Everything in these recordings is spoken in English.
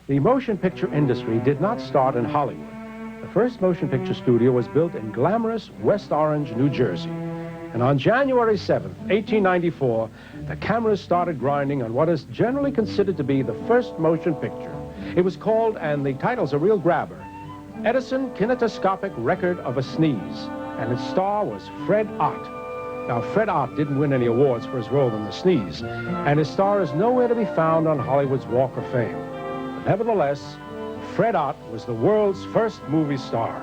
The motion picture industry did not start in Hollywood. The first motion picture studio was built in glamorous West Orange, New Jersey. And on January 7th, 1894, the cameras started grinding on what is generally considered to be the first motion picture. It was called, and the title's a real grabber, Edison Kinetoscopic Record of a Sneeze, and its star was Fred Ott. Now, Fred Ott didn't win any awards for his role in The Sneeze, and his star is nowhere to be found on Hollywood's Walk of Fame. But nevertheless, Fred Ott was the world's first movie star.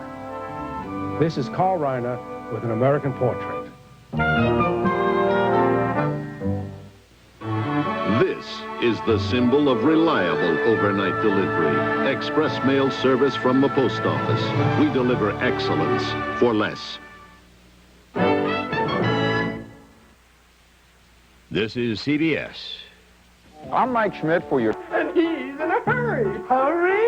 This is Carl Reiner with An American Portrait. This is the symbol of reliable overnight delivery. Express mail service from the post office. We deliver excellence for less. This is CBS. I'm Mike Schmidt for your... And he's in a hurry. Hurry?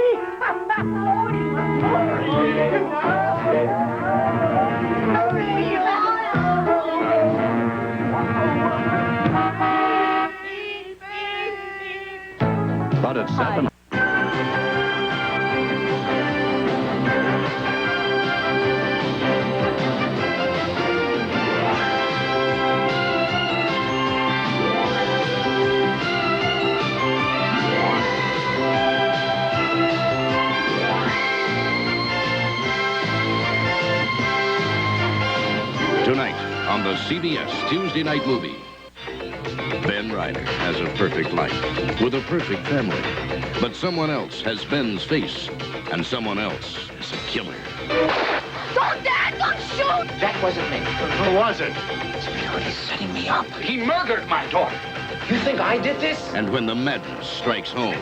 But at 7... Tonight on the CBS Tuesday Night Movie. Ben Ryder has a perfect life with a perfect family. But someone else has Ben's face, and someone else is a killer. Don't, Dad! Don't shoot! That wasn't me. Who was it? He's setting me up. He murdered my daughter. You think I did this? And when the madness strikes home,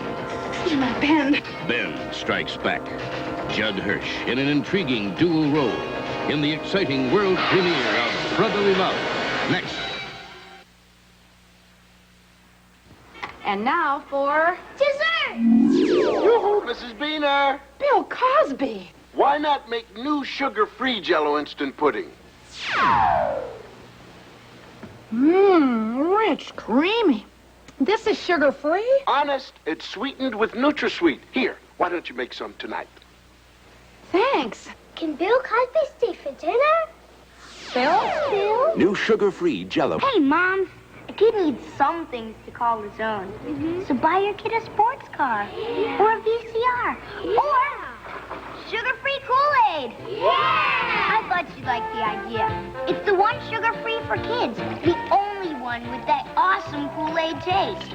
My Ben. Ben strikes back. Judd Hirsch in an intriguing dual role in the exciting world premiere of Brotherly Love. Next. And now for dessert! Yoo-hoo, Mrs. Beaner. Bill Cosby. Why not make new sugar-free Jell-O instant pudding? Mmm, rich, creamy. This is sugar-free? Honest, it's sweetened with NutraSweet. Here, why don't you make some tonight? Thanks. Can Bill Cosby stay for dinner? Bill? New sugar-free Jell-O. Hey, Mom. A kid needs some things to call his own. So buy your kid a sports car. Or a VCR. Or sugar-free Kool-Aid. I thought you'd like the idea. It's the one sugar-free for kids. The only one with that awesome Kool-Aid taste.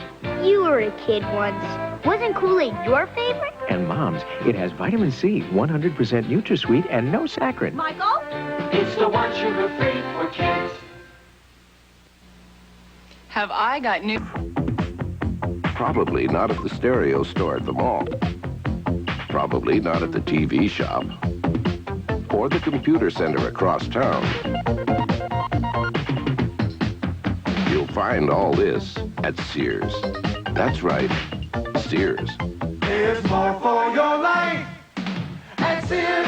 You were a kid once. Wasn't Kool-Aid your favorite? And Mom's, it has vitamin C, 100% NutraSweet, and no saccharin. Michael? It's the one sugar-free for kids. Have I got new... Probably not at the stereo store at the mall. Probably not at the TV shop. Or the computer center across town. You'll find all this at Sears. That's right, Sears. There's more for your life at Sears.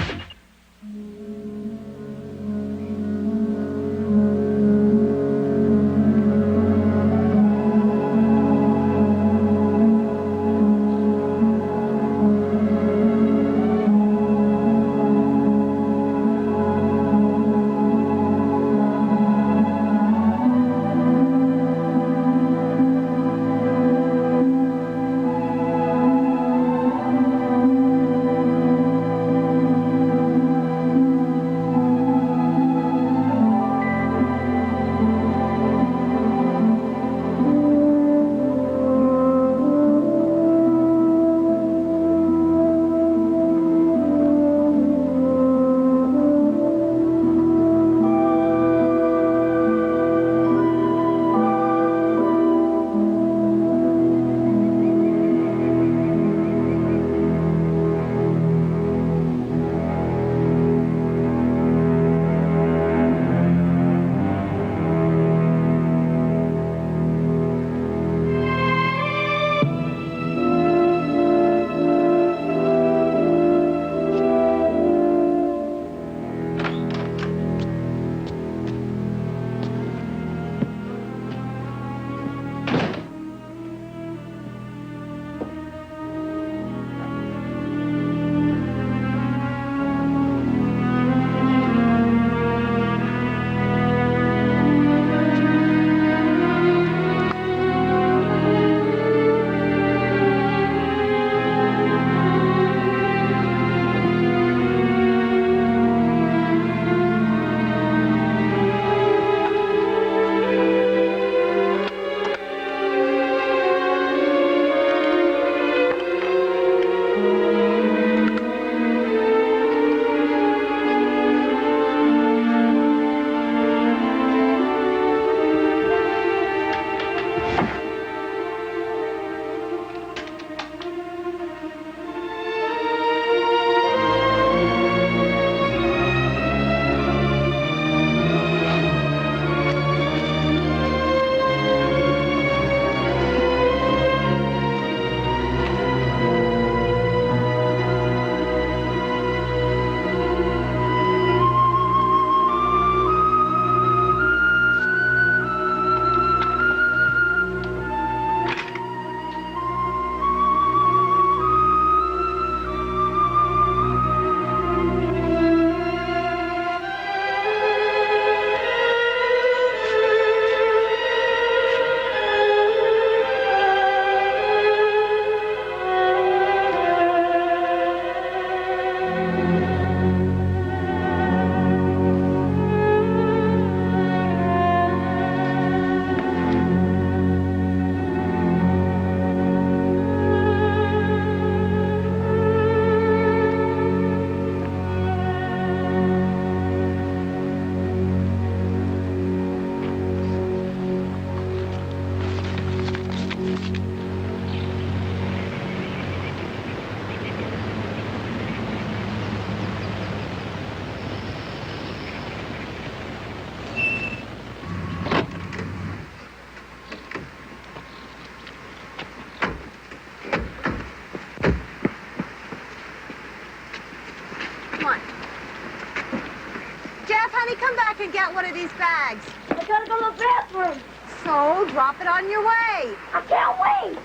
and get one of these bags. I gotta go to the bathroom. So, drop it on your way. I can't wait.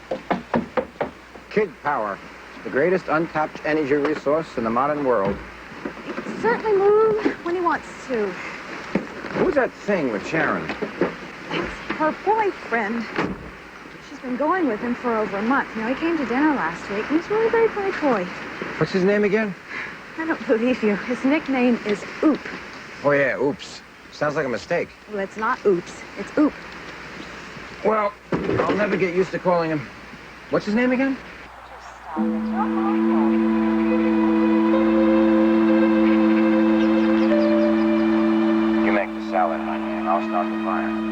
Kid power. The greatest untapped energy resource in the modern world. He can certainly move when he wants to. Who's that thing with Sharon? That's her boyfriend. She's been going with him for over a month. You know, he came to dinner last week, and he's really very funny toy. What's his name again? I don't believe you. His nickname is Oop. Oh, yeah, oops. Sounds like a mistake. Well, it's not Oops. It's Oop. Well, I'll never get used to calling him. What's his name again? You make the salad, honey, and I'll start the fire.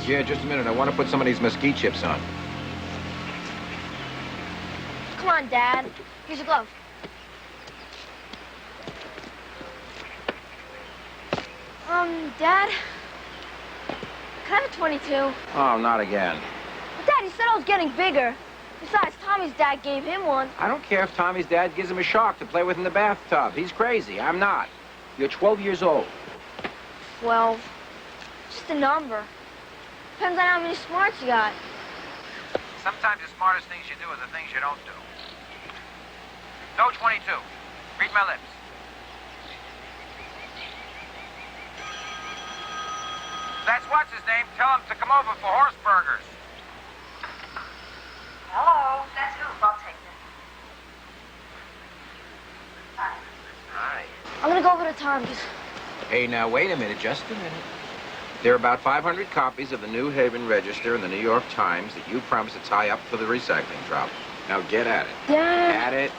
Yeah, just a minute. I want to put some of these mesquite chips on. Come on, Dad. Here's a glove. Dad? Can I have a 22? Oh, not again. Dad, he said I was getting bigger. Besides, Tommy's dad gave him one. I don't care if Tommy's dad gives him a shark to play with in the bathtub. He's crazy. I'm not. You're 12 years old. 12. Just a number. Depends on how many smarts you got. Sometimes the smartest things you do are the things you don't do. No 22. Read my lips. That's what's his name. Tell him to come over for horse burgers. Hello, that's Oop. I'll take this. Hi. Hi. I'm gonna go over to Tommy's. Hey, now, wait a minute. Just a minute. There are about 500 copies of the New Haven Register and the New York Times that you promised to tie up for the recycling drop. Now get at it. Dad. At it.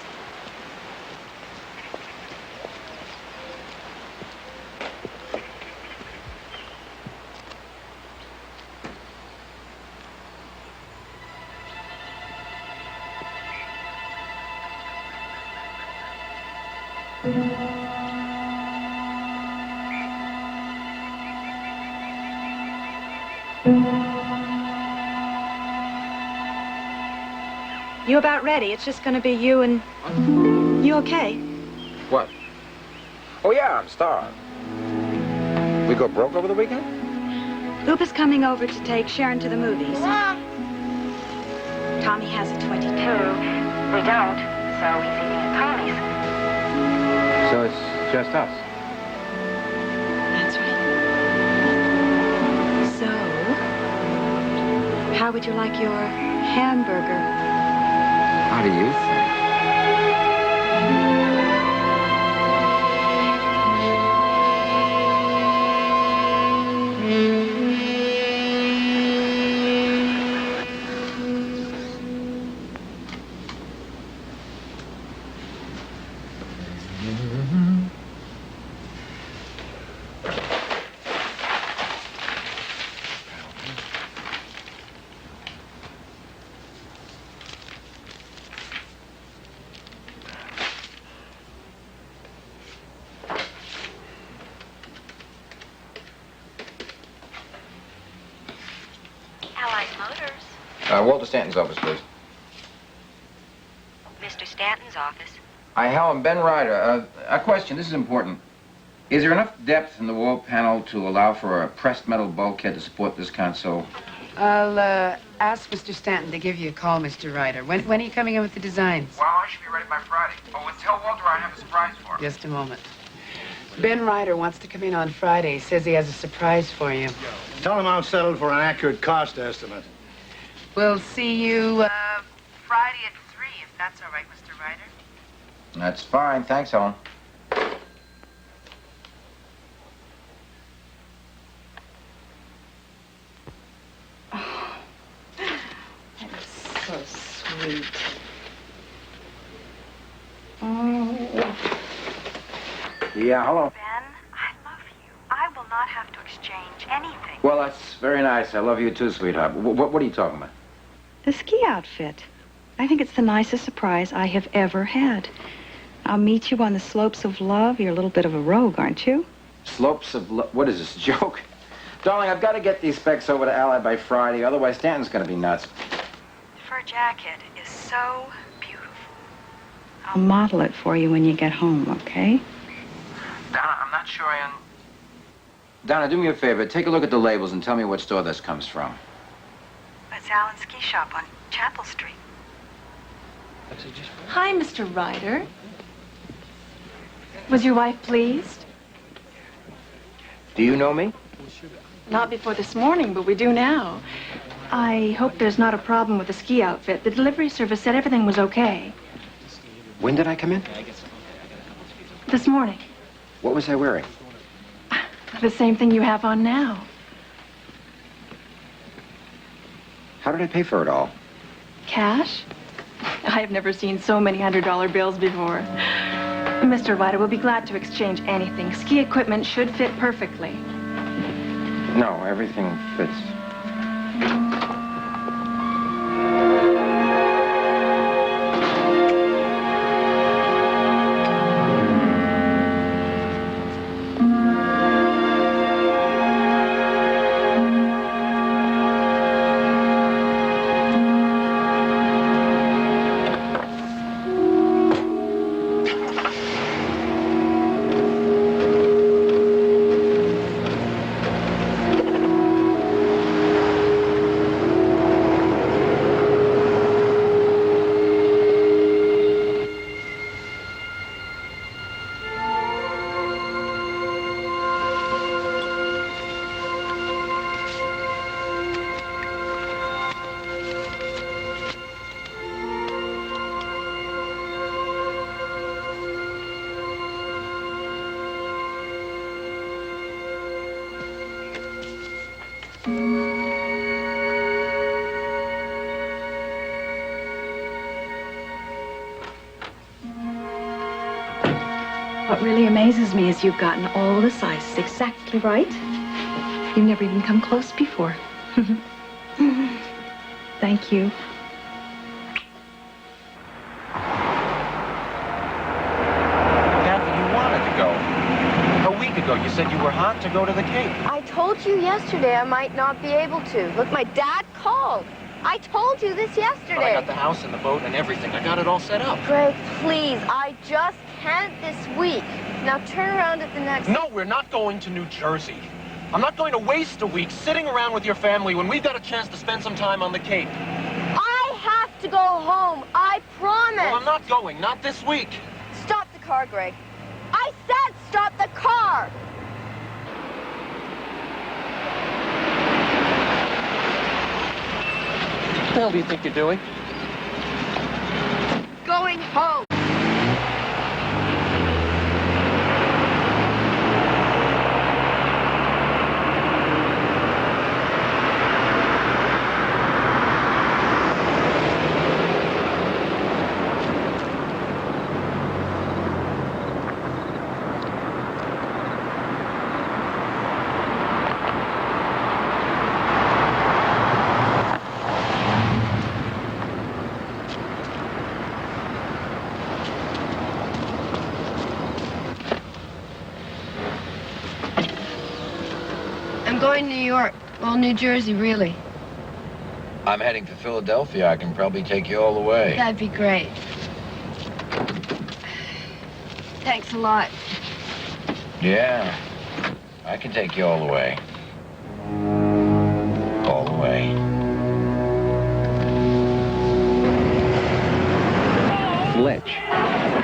You about ready? It's just going to be you and... You okay? What? Oh, yeah, I'm starved. We go broke over the weekend? Oop is coming over to take Sharon to the movies. Mom. Tommy has a 22. We don't, so he's eating at Tommy's. So it's just us. That's right. So, how would you like your hamburger? How do you think? Walter Stanton's office, please. Mr. Stanton's office. Hi, Helen, Ben Ryder. A question, this is important. Is there enough depth in the wall panel to allow for a pressed metal bulkhead to support this console? I'll ask Mr. Stanton to give you a call, Mr. Ryder. When are you coming in with the designs? Well, I should be ready by Friday. Oh, and tell Walter I have a surprise for him. Just a moment. Ben Ryder wants to come in on Friday. He says he has a surprise for you. Tell him I'll settle for an accurate cost estimate. We'll see you Friday at 3, if that's all right, Mr. Ryder. That's fine. Thanks, Helen. Oh, that's so sweet. Oh. Yeah, hello. Ben, I love you. I will not have to exchange anything. Well, that's very nice. I love you too, sweetheart. What are you talking about? The ski outfit. I think it's the nicest surprise I have ever had. I'll meet you on the slopes of love. You're a little bit of a rogue, aren't you? Slopes of what is this, a joke? Darling, I've got to get these specs over to Allied by Friday, otherwise Stanton's going to be nuts. The fur jacket is so beautiful. I'll model it for you when you get home, okay? Donna, I'm not sure I am... Donna, do me a favor. Take a look at the labels and tell me what store this comes from. It's Allen's ski shop on Chapel Street. Hi, Mr. Ryder. Was your wife pleased? Do you know me? Not before this morning, but we do now. I hope there's not a problem with the ski outfit. The delivery service said everything was okay. When did I come in? This morning. What was I wearing? The same thing you have on now. How did I pay for it all? Cash? I have never seen so many $100 bills before. Mr. Ryder will be glad to exchange anything. Ski equipment should fit perfectly. No, everything fits. What really amazes me is you've gotten all the sizes exactly right. You've never even come close before. Thank you. Kathy, you wanted to go. A week ago, you said you were hot to go to the Cape. I told you yesterday I might not be able to. Look, my dad called. I told you this yesterday. But I got the house and the boat and everything. I got it all set up. Greg, please, I just can't this week. Now turn around at the next... No, we're not going to New Jersey. I'm not going to waste a week sitting around with your family when we've got a chance to spend some time on the Cape. I have to go home. I promise. Well, I'm not going. Not this week. Stop the car, Greg. I said stop the car. What the hell do you think you're doing? Going home. I'm going to New York. Well, New Jersey, really. I'm heading for Philadelphia. I can probably take you all the way. That'd be great. Thanks a lot. Yeah, I can take you all the way. All the way. Fletch.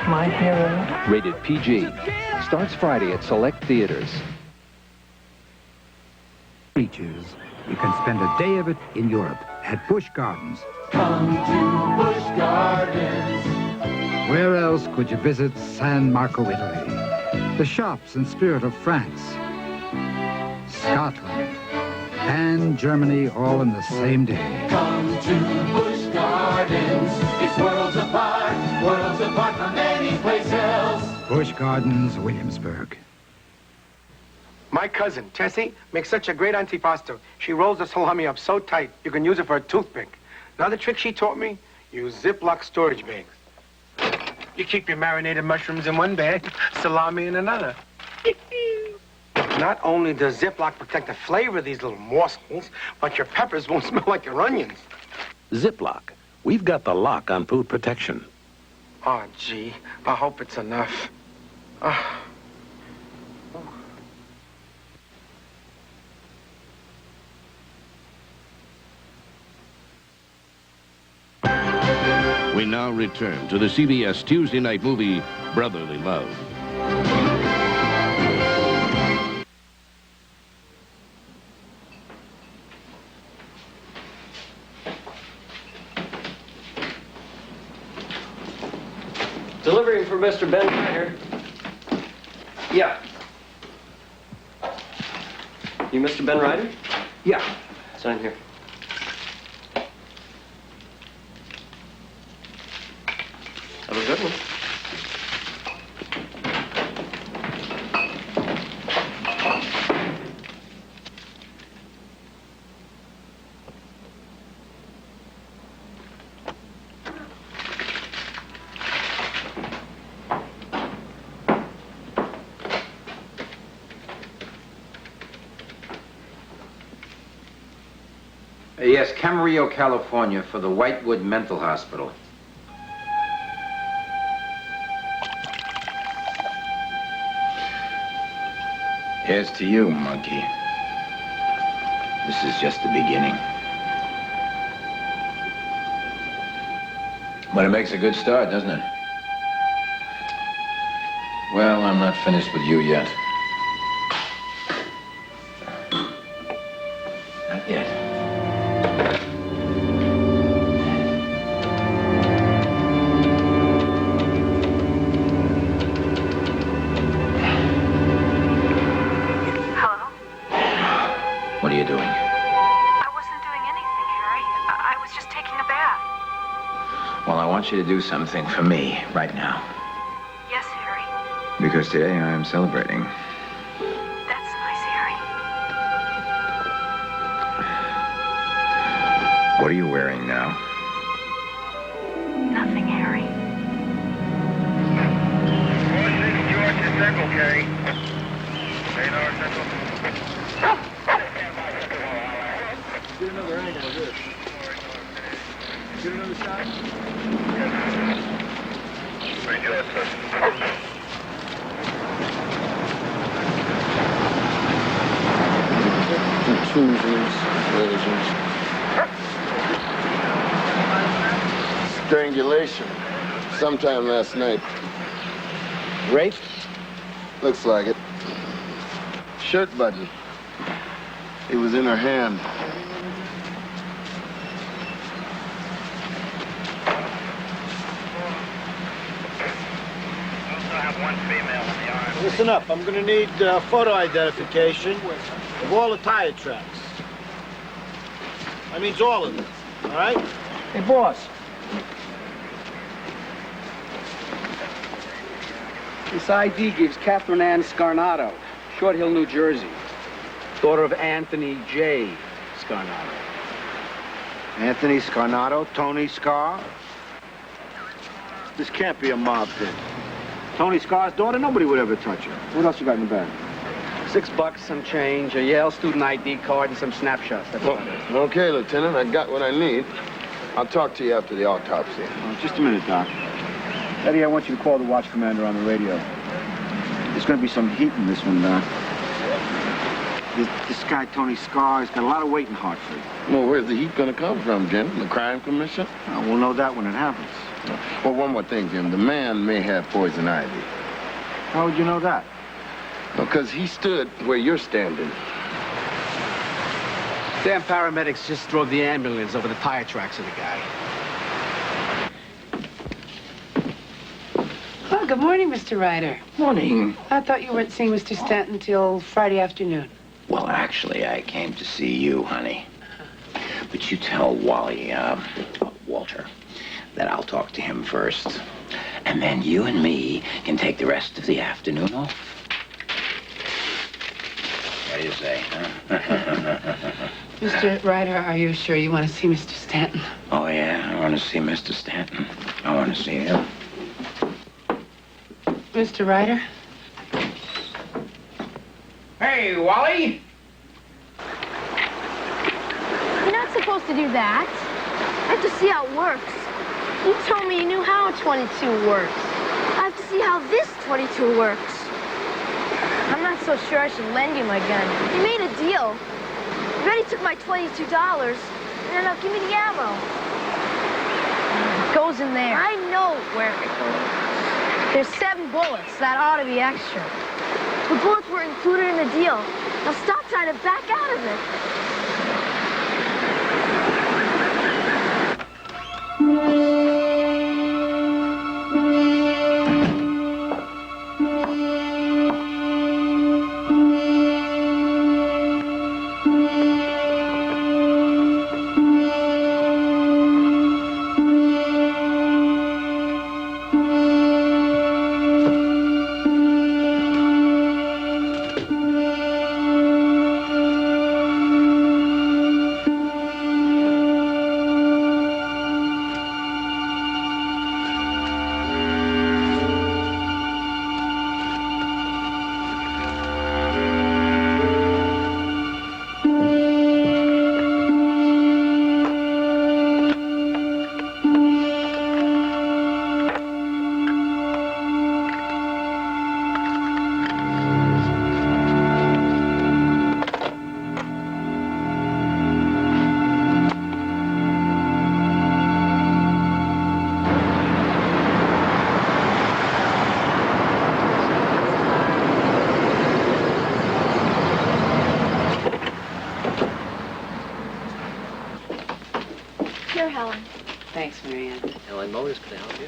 My hero. Rated PG. Starts Friday at select theaters. Beaches. You can spend a day of it in Europe at Busch Gardens. Come to Busch Gardens. Where else could you visit San Marco, Italy? The shops and spirit of France, Scotland, and Germany all in the same day. Come to Busch Gardens. It's worlds apart from any place else. Busch Gardens, Williamsburg. My cousin, Tessie, makes such a great antipasto. She rolls the salami up so tight, you can use it for a toothpick. Another trick she taught me, use Ziploc storage bags. You keep your marinated mushrooms in one bag, salami in another. Not only does Ziploc protect the flavor of these little morsels, but your peppers won't smell like your onions. Ziploc. We've got the lock on food protection. Oh, gee, I hope it's enough. We now return to the CBS Tuesday night movie, Brotherly Love. Delivering for Mr. Ben Ryder. Yeah. You Mr. Ben Ryder? Yeah. Sign here. Have a good one. Yes, Camarillo, California, for the Whitewood Mental Hospital. Here's to you, monkey. This is just the beginning. But it makes a good start, doesn't it? Well, I'm not finished with you yet. Not yet. What are you doing? I wasn't doing anything, Harry. I was just taking a bath. Well, I want you to do something for me right now. Yes, Harry. Because today I am celebrating. That's nice, Harry. What are you wearing now? Nothing, Harry. Central, Carrie. Central. Get another angle of this. Get another shot. Strangulation. Sometime last night. Rape? Looks like it. Shirt button. It was in her hand. Listen up, I'm gonna need photo identification of all the tire tracks. That means all of them, all right? Hey, boss. This ID gives Catherine Ann Scarnato, Short Hill, New Jersey, daughter of Anthony J. Scarnato. Anthony Scarnato, Tony Scar. This can't be a mob thing. Tony Scar's daughter, nobody would ever touch her. What else you got in the bag? $6, some change, a Yale student ID card, and some snapshots. That's about it. Okay, Lieutenant, I got what I need. I'll talk to you after the autopsy. Just a minute, Doc. Eddie, I want you to call the watch commander on the radio. There's going to be some heat in this one, Doc. This guy, Tony Scar, has got a lot of weight in Hartford. Well, where's the heat going to come from, Jim? The crime commission? We'll know that when it happens. Well, one more thing, Jim. The man may have poison ivy. How would you know that? Because he stood where you're standing. Damn paramedics just drove the ambulance over the tire tracks of the guy. Oh, good morning, Mr. Ryder. Morning. I thought you weren't seeing Mr. Stanton till Friday afternoon. Well, actually, I came to see you, honey. But you tell Wally, Walter, that I'll talk to him first. And then you and me can take the rest of the afternoon off. What do you say, huh? Mr. Ryder, are you sure you want to see Mr. Stanton? Oh, yeah, I want to see Mr. Stanton. I want to see him. Mr. Ryder? Hey, Wally! You're not supposed to do that. I have to see how it works. You told me you knew how a 22 works. I have to see how this 22 works. I'm not so sure I should lend you my gun. You made a deal. You already took my $22, and then now give me the ammo. It goes in there. I know where it goes. There's 7 bullets. That ought to be extra. The bullets were included in the deal. Now stop trying to back out of it. Here, Helen. Thanks, Marianne. Helen Motors, can I help you?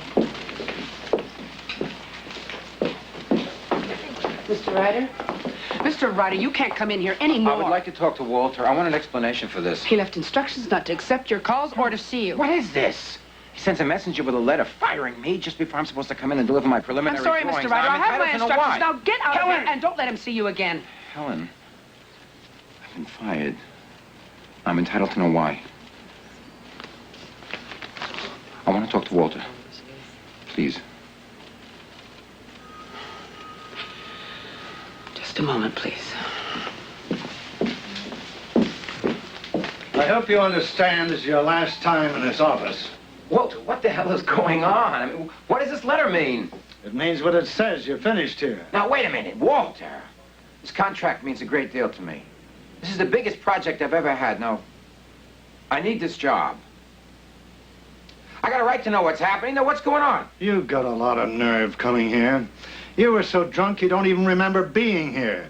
Mr. Ryder? Mr. Ryder, you can't come in here anymore. I would like to talk to Walter. I want an explanation for this. He left instructions not to accept your calls or to see you. What is this? He sends a messenger with a letter firing me just before I'm supposed to come in and deliver my preliminary I'm sorry, drawings. Mr. Ryder. Now, I have my I'm entitled to know instructions. why. Now get out Helen! of here and don't let him see you again. Helen, I've been fired. I'm entitled to know why. I want to talk to Walter. Please. Just a moment, please. I hope you understand this is your last time in this office. Walter, what the hell is going on? I mean, what does this letter mean? It means what it says. You're finished here. Now, wait a minute. Walter, this contract means a great deal to me. This is the biggest project I've ever had. Now, I need this job. I got a right to know what's happening, know what's going on. You've got a lot of nerve coming here. You were so drunk you don't even remember being here.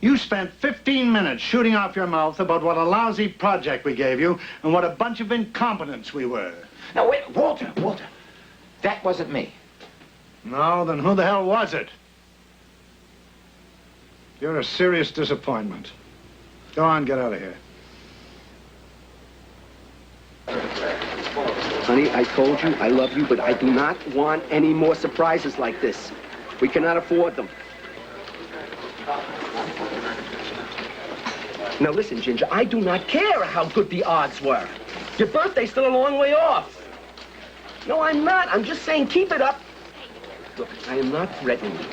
You spent 15 minutes shooting off your mouth about what a lousy project we gave you and what a bunch of incompetents we were. Now, wait, Walter, that wasn't me. No, then who the hell was it? You're a serious disappointment. Go on, get out of here. Honey, I told you I love you, but I do not want any more surprises like this. We cannot afford them. Now listen, Ginger, I do not care how good the odds were. Your birthday's still a long way off. No, I'm not. I'm just saying keep it up. Look, I am not threatening you.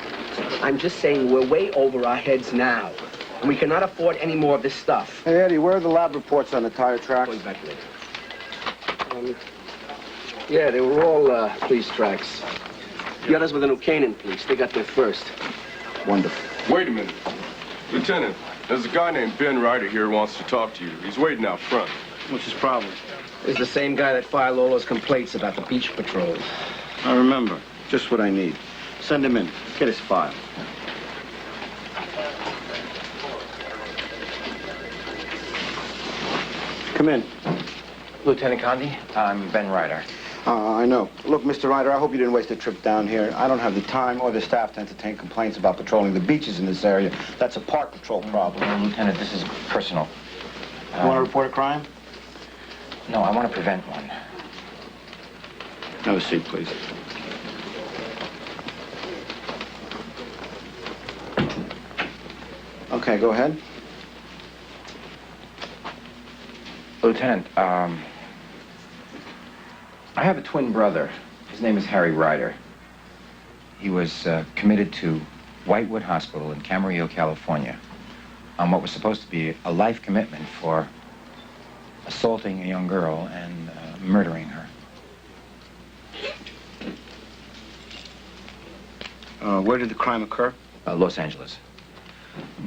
I'm just saying we're way over our heads now. And we cannot afford any more of this stuff. Hey, Eddie, where are the lab reports on the tire tracks? Going back later. Yeah, they were all police tracks. The others were the New Canaan police. They got there first. Wonderful. Wait a minute. Lieutenant, there's a guy named Ben Ryder here who wants to talk to you. He's waiting out front. What's his problem? It's the same guy that filed all those complaints about the beach patrol. I remember. Just what I need. Send him in. Get his file. Come in. Lieutenant Condi, I'm Ben Ryder. I know. Look, Mr. Ryder, I hope you didn't waste a trip down here. I don't have the time or the staff to entertain complaints about patrolling the beaches in this area. That's a park patrol problem. Lieutenant, this is personal. You want to report a crime? No, I want to prevent one. Have a seat, please. Okay, go ahead. Lieutenant, I have a twin brother. His name is Harry Ryder. He was committed to Whitewood Hospital in Camarillo, California, on what was supposed to be a life commitment for assaulting a young girl and murdering her. Where did the crime occur? Los Angeles.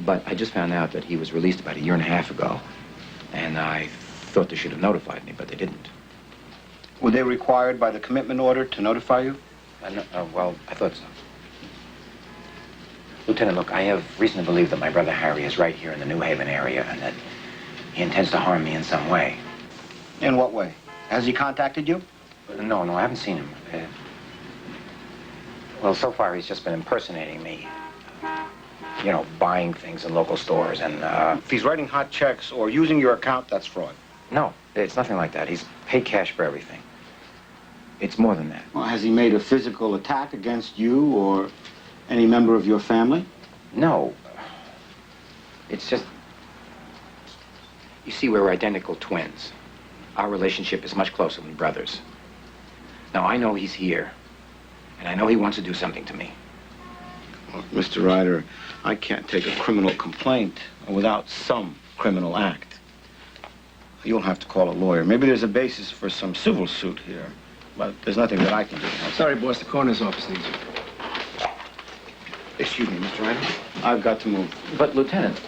But I just found out that he was released about 1.5 years ago, and I thought they should have notified me, but they didn't. Were they required by the commitment order to notify you? Well, I thought so. Lieutenant, look, I have reason to believe that my brother Harry is right here in the New Haven area and that he intends to harm me in some way. In what way? Has he contacted you? No, I haven't seen him. Well, so far he's just been impersonating me. You know, buying things in local stores and, If he's writing hot checks or using your account, that's fraud. No, it's nothing like that. He's paid cash for everything. It's more than that. Well, has he made a physical attack against you or any member of your family? No. It's just... You see, we're identical twins. Our relationship is much closer than brothers. Now, I know he's here, and I know he wants to do something to me. Look, Mr. Ryder, I can't take a criminal complaint without some criminal act. You'll have to call a lawyer. Maybe there's a basis for some civil suit here, but there's nothing that I can do. Sorry, boss, the coroner's office needs you. Excuse me, Mr. Ryder. I've got to move. But, Lieutenant...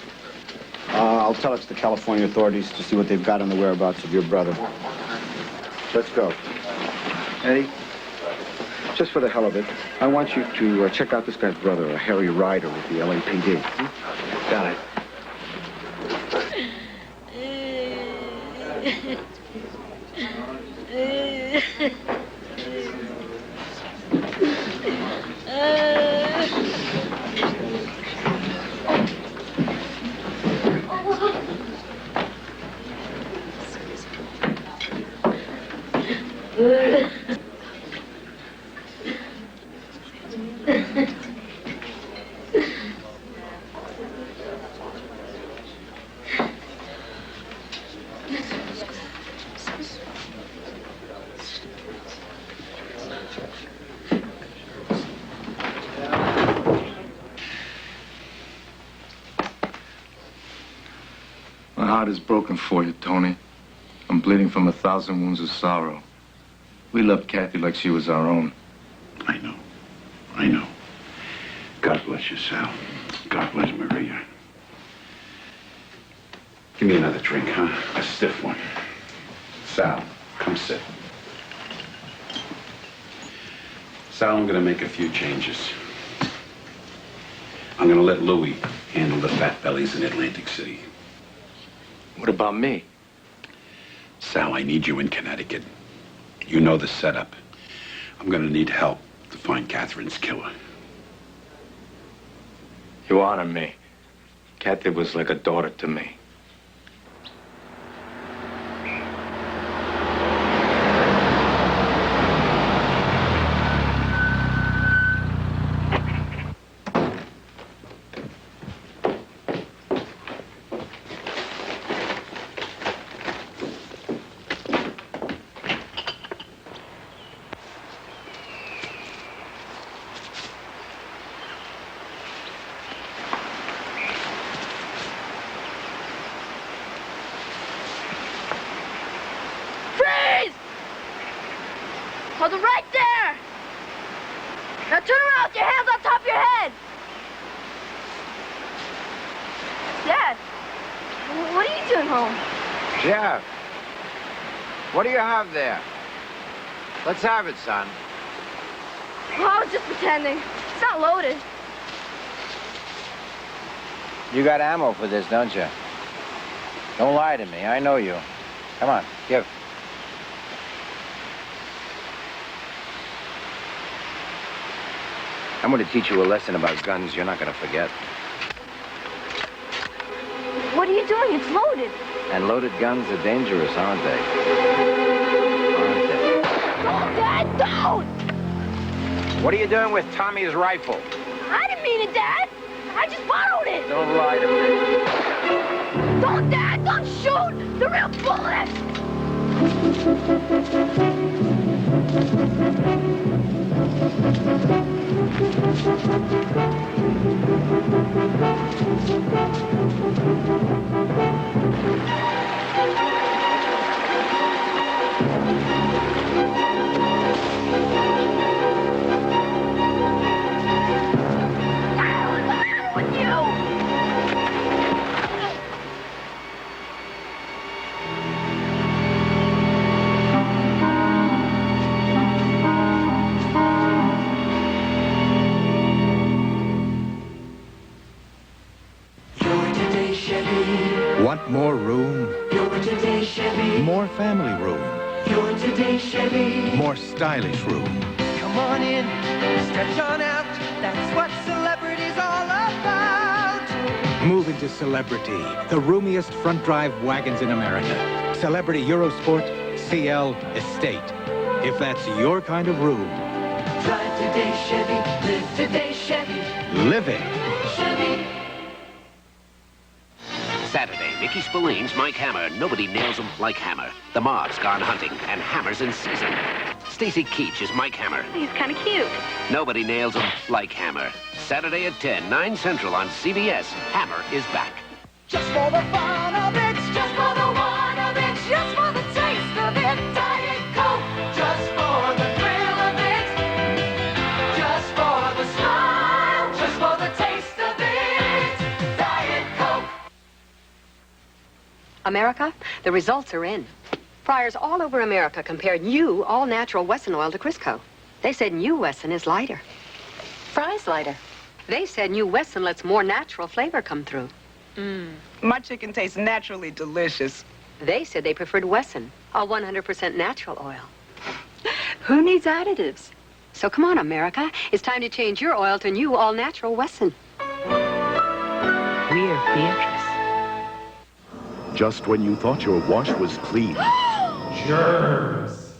I'll tell it to the California authorities to see what they've got on the whereabouts of your brother. Let's go. Eddie, just for the hell of it, I want you to check out this guy's brother, Harry Ryder, with the LAPD. Got it. My heart is broken for you, Tony. I'm bleeding from 1,000 wounds of sorrow. We loved Kathy like she was our own. I know. God bless you, Sal. God bless Maria. Give me another drink, huh? A stiff one. Sal, come sit. Sal, I'm gonna make a few changes. I'm gonna let Louie handle the fat bellies in Atlantic City. What about me? Sal, I need you in Connecticut. You know the setup. I'm gonna need help to find Catherine's killer. You honor me. Kathy was like a daughter to me. Hold it right there. Now turn around with your hands on top of your head. Dad, what are you doing home? Jeff, what do you have there? Let's have it, son. Well, I was just pretending. It's not loaded. You got ammo for this, don't you? Don't lie to me. I know you. Come on, give. I'm going to teach you a lesson about guns you're not going to forget. What are you doing? It's loaded. And loaded guns are dangerous, aren't they? Don't, Dad, don't! What are you doing with Tommy's rifle? I didn't mean it, Dad. I just borrowed it. Don't lie to me. Don't, Dad, don't shoot! The real bullet! Want more room? More family room? More stylish room? Come on in, stretch on out. That's what celebrity's all about. Move into Celebrity, the roomiest front drive wagons in America. Celebrity Eurosport, CL, Estate. If that's your kind of room, Drive today, Chevy. Live today, Chevy. live it. Chevy. Saturday, Mickey Spillane's Mike Hammer. Nobody nails him like Hammer. The mob's gone hunting, and Hammer's in season. Stacey Keach is Mike Hammer. He's kind of cute. Nobody nails him like Hammer. Saturday at 10, 9 Central on CBS. Hammer is back. Just for the fun of it, just for the one of it, just for the taste of it. Diet Coke, just for the thrill of it, just for the smile, just for the taste of it. Diet Coke. America, the results are in. Friars all over America compared new, all-natural Wesson oil to Crisco. They said new Wesson is lighter. Fry's lighter. They said new Wesson lets more natural flavor come through. My chicken tastes naturally delicious. They said they preferred Wesson, a 100% natural oil. Who needs additives? So come on, America. It's time to change your oil to new, all-natural Wesson. We're Beatrice. Just when you thought your wash was clean. Germs.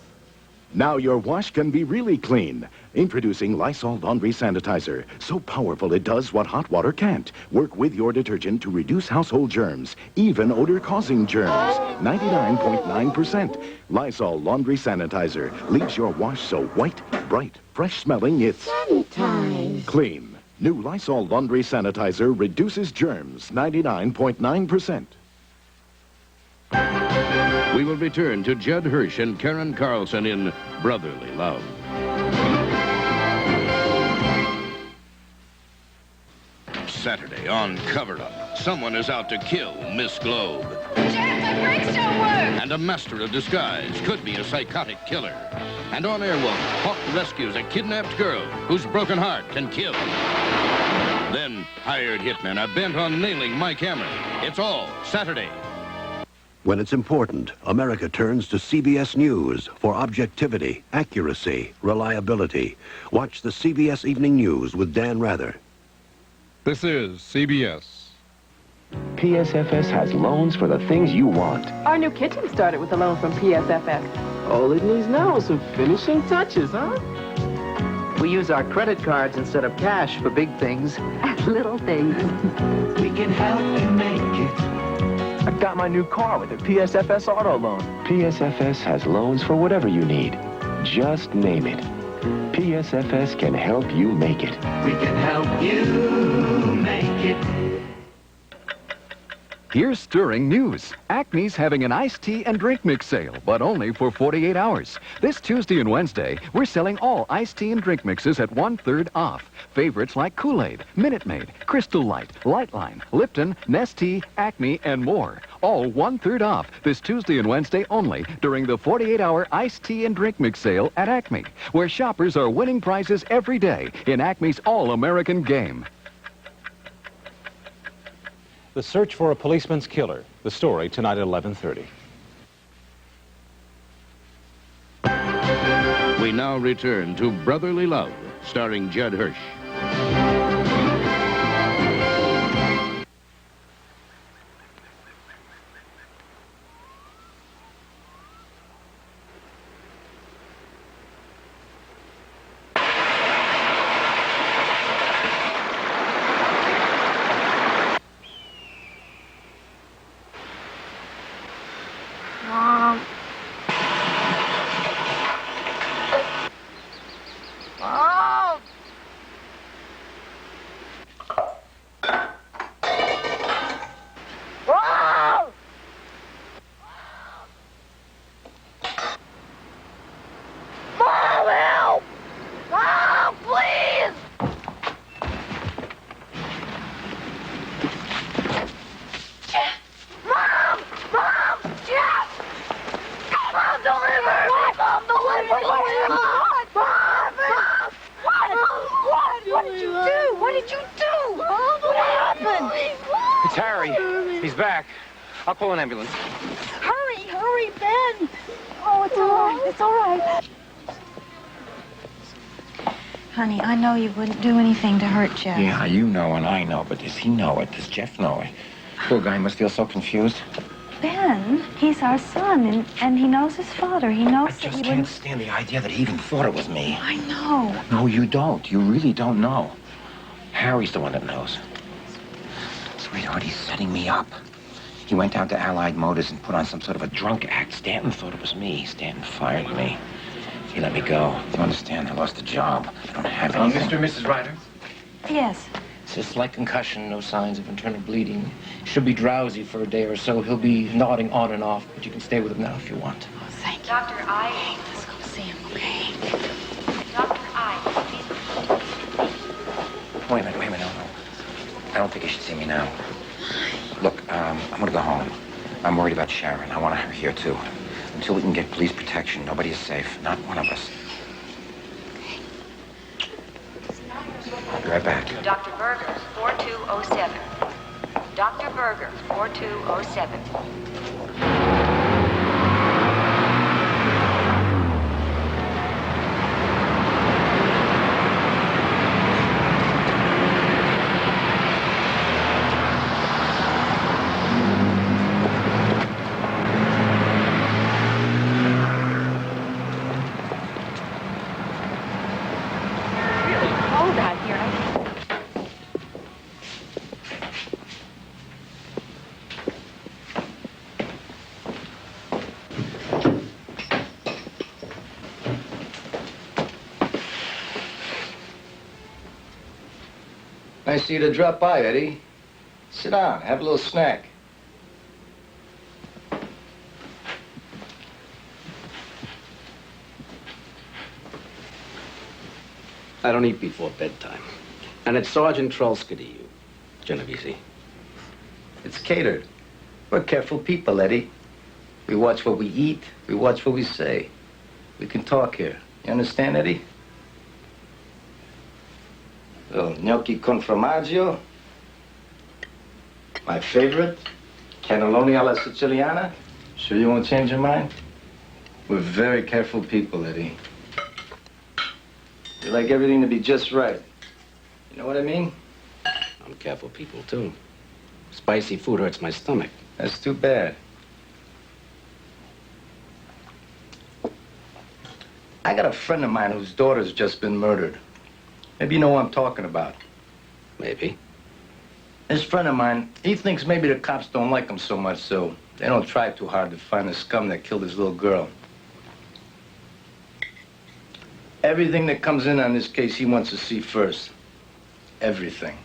Now your wash can be really clean. Introducing Lysol Laundry Sanitizer. So powerful it does what hot water can't. Work with your detergent to reduce household germs, even odor-causing germs. 99.9%. Lysol Laundry Sanitizer leaves your wash so white, bright, fresh-smelling it's clean. New Lysol Laundry Sanitizer reduces germs 99.9%. We will return to Judd Hirsch and Karen Carlson in Brotherly Love. Saturday on Cover Up, someone is out to kill Miss Globe. Jack, my brakes don't work. And a master of disguise could be a psychotic killer. And on Airwolf, Hawk rescues a kidnapped girl whose broken heart can kill. Then hired hitmen are bent on nailing Mike Hammer. It's all Saturday. When it's important, America turns to CBS News for objectivity, accuracy, reliability. Watch the CBS Evening News with Dan Rather. This is CBS. PSFS has loans for the things you want. Our new kitchen started with a loan from PSFS. All it needs now is some finishing touches, huh? We use our credit cards instead of cash for big things. And little things. We can help you make it. I got my new car with a PSFS auto loan. PSFS has loans for whatever you need. Just name it. PSFS can help you make it. We can help you make it. Here's stirring news. Acme's having an iced tea and drink mix sale, but only for 48 hours. This Tuesday and Wednesday, we're selling all iced tea and drink mixes at 1/3 off. Favorites like Kool-Aid, Minute Maid, Crystal Light, Lightline, Lipton, Nestea, Acme, and more. All 1/3 off this Tuesday and Wednesday only during the 48-hour iced tea and drink mix sale at Acme, where shoppers are winning prizes every day in Acme's All-American Game. The Search for a Policeman's Killer. The story tonight at 11:30. We now return to Brotherly Love, starring Judd Hirsch. Mom. Mom. Mom. Mom, help! Mom, please! Mom! Mom! Jeff! Mom, deliver! Mom, deliver! Mom! Mom! What did you do? What did you do? What happened? It's Harry. He's back. I'll call an ambulance. Hurry, hurry, Ben! Oh, it's all right. It's all right. Honey, I know you wouldn't do anything to hurt Jeff. Yeah, you know and I know, but does he know it? Does Jeff know it? Poor guy must feel so confused. Ben, he's our son, and he knows his father. He knows that Just he can't wouldn't... stand the idea that he even thought it was me. I know. No, you don't. You really don't know. Harry's the one that knows. Sweetheart, he's setting me up. He went down to Allied Motors and put on some sort of a drunk act. Stanton thought it was me. Stanton fired me. He let me go. You understand? I lost a job. I don't have anything. Mr. and Mrs. Ryder? Yes. It's a slight concussion, no signs of internal bleeding. Should be drowsy for a day or so. He'll be nodding on and off, but you can stay with him now if you want. Oh, thank you. Dr. I. Let's go see him, okay? Dr. I. Wait a minute, no. I don't think you should see me now. Look, I'm gonna go home. I'm worried about Sharon. I want her here, too. Until we can get police protection, nobody is safe. Not one of us. I'll be right back. Dr. Berger, 4207. Dr. Berger, 4207. Really cold out here. Nice of you to drop by, Eddie. Sit down, have a little snack. I don't eat before bedtime. And it's Sergeant Trolskity, you, Genovese. It's catered. We're careful people, Eddie. We watch what we eat, we watch what we say. We can talk here. You understand, Eddie? Little gnocchi con formaggio. My favorite, cannelloni alla siciliana. Sure you won't change your mind? We're very careful people, Eddie. We like everything to be just right. You know what I mean? I'm careful people, too. Spicy food hurts my stomach. That's too bad. I got a friend of mine whose daughter's just been murdered. Maybe you know what I'm talking about. Maybe. This friend of mine, he thinks maybe the cops don't like him so much, so they don't try too hard to find the scum that killed his little girl. Everything that comes in on this case, he wants to see first. Everything.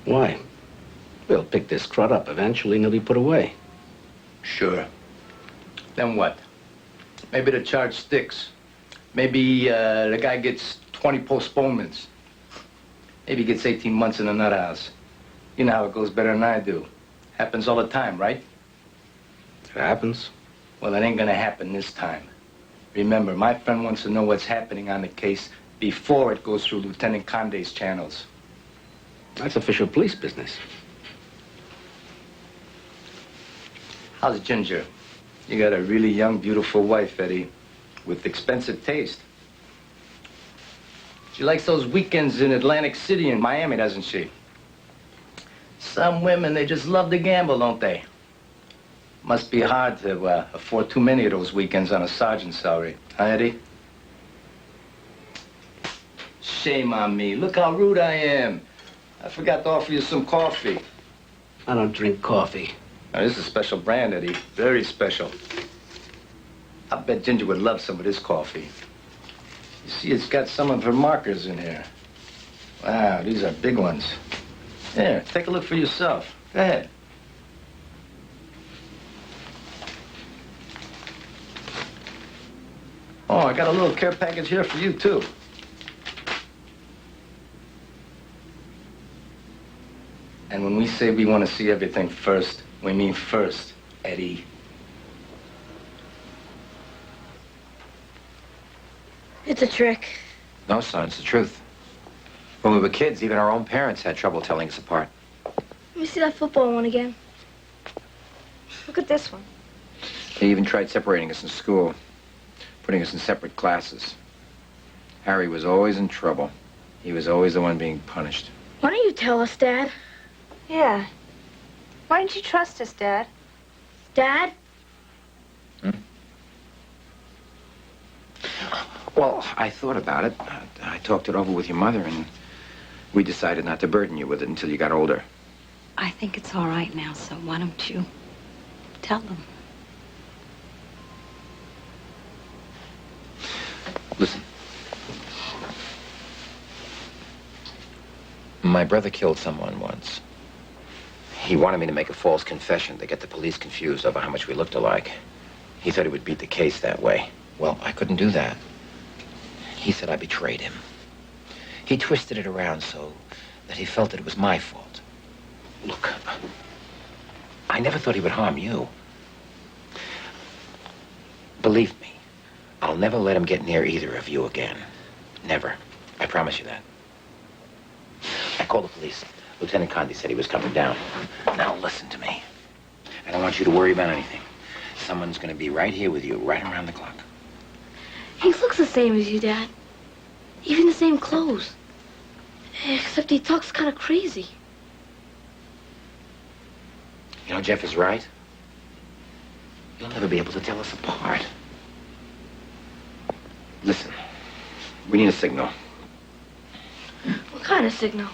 Why? We'll pick this crud up eventually and he'll be put away. Sure. Then what? Maybe the charge sticks. Maybe the guy gets 20 postponements. Maybe he gets 18 months in a nut house. You know how it goes better than I do. Happens all the time, right? It happens. Well, it ain't gonna happen this time. Remember, my friend wants to know what's happening on the case before it goes through Lieutenant Conde's channels. That's official police business. How's Ginger? You got a really young, beautiful wife, Eddie, with expensive taste. She likes those weekends in Atlantic City and Miami, doesn't she? Some women, they just love to gamble, don't they? Must be hard to afford too many of those weekends on a sergeant's salary. Huh, Eddie? Shame on me. Look how rude I am. I forgot to offer you some coffee. I don't drink coffee. Now, this is a special brand, Eddie. Very special. I bet Ginger would love some of this coffee. You see, it's got some of her markers in here. Wow, these are big ones. Here, take a look for yourself. Go ahead. Oh, I got a little care package here for you, too. And when we say we want to see everything first, we mean first, Eddie. It's a trick. No, son, it's the truth. When we were kids, even our own parents had trouble telling us apart. Let me see that football one again. Look at this one. They even tried separating us in school, putting us in separate classes. Harry was always in trouble. He was always the one being punished. Why don't you tell us, Dad? Yeah. Why didn't you trust us, Dad? Dad? Well, I thought about it. I talked it over with your mother, and we decided not to burden you with it until you got older. I think it's all right now, so why don't you tell them? Listen. My brother killed someone once. He wanted me to make a false confession to get the police confused over how much we looked alike. He thought he would beat the case that way. Well, I couldn't do that. He said I betrayed him. He twisted it around so that he felt that it was my fault. Look, I never thought he would harm you. Believe me, I'll never let him get near either of you again. Never. I promise you that. I called the police. Lieutenant Conde said he was coming down. Now listen to me. I don't want you to worry about anything. Someone's going to be right here with you, right around the clock. He looks the same as you, Dad. Even the same clothes. Except he talks kind of crazy. You know, Jeff is right. You'll never be able to tell us apart. Listen, we need a signal. What kind of signal?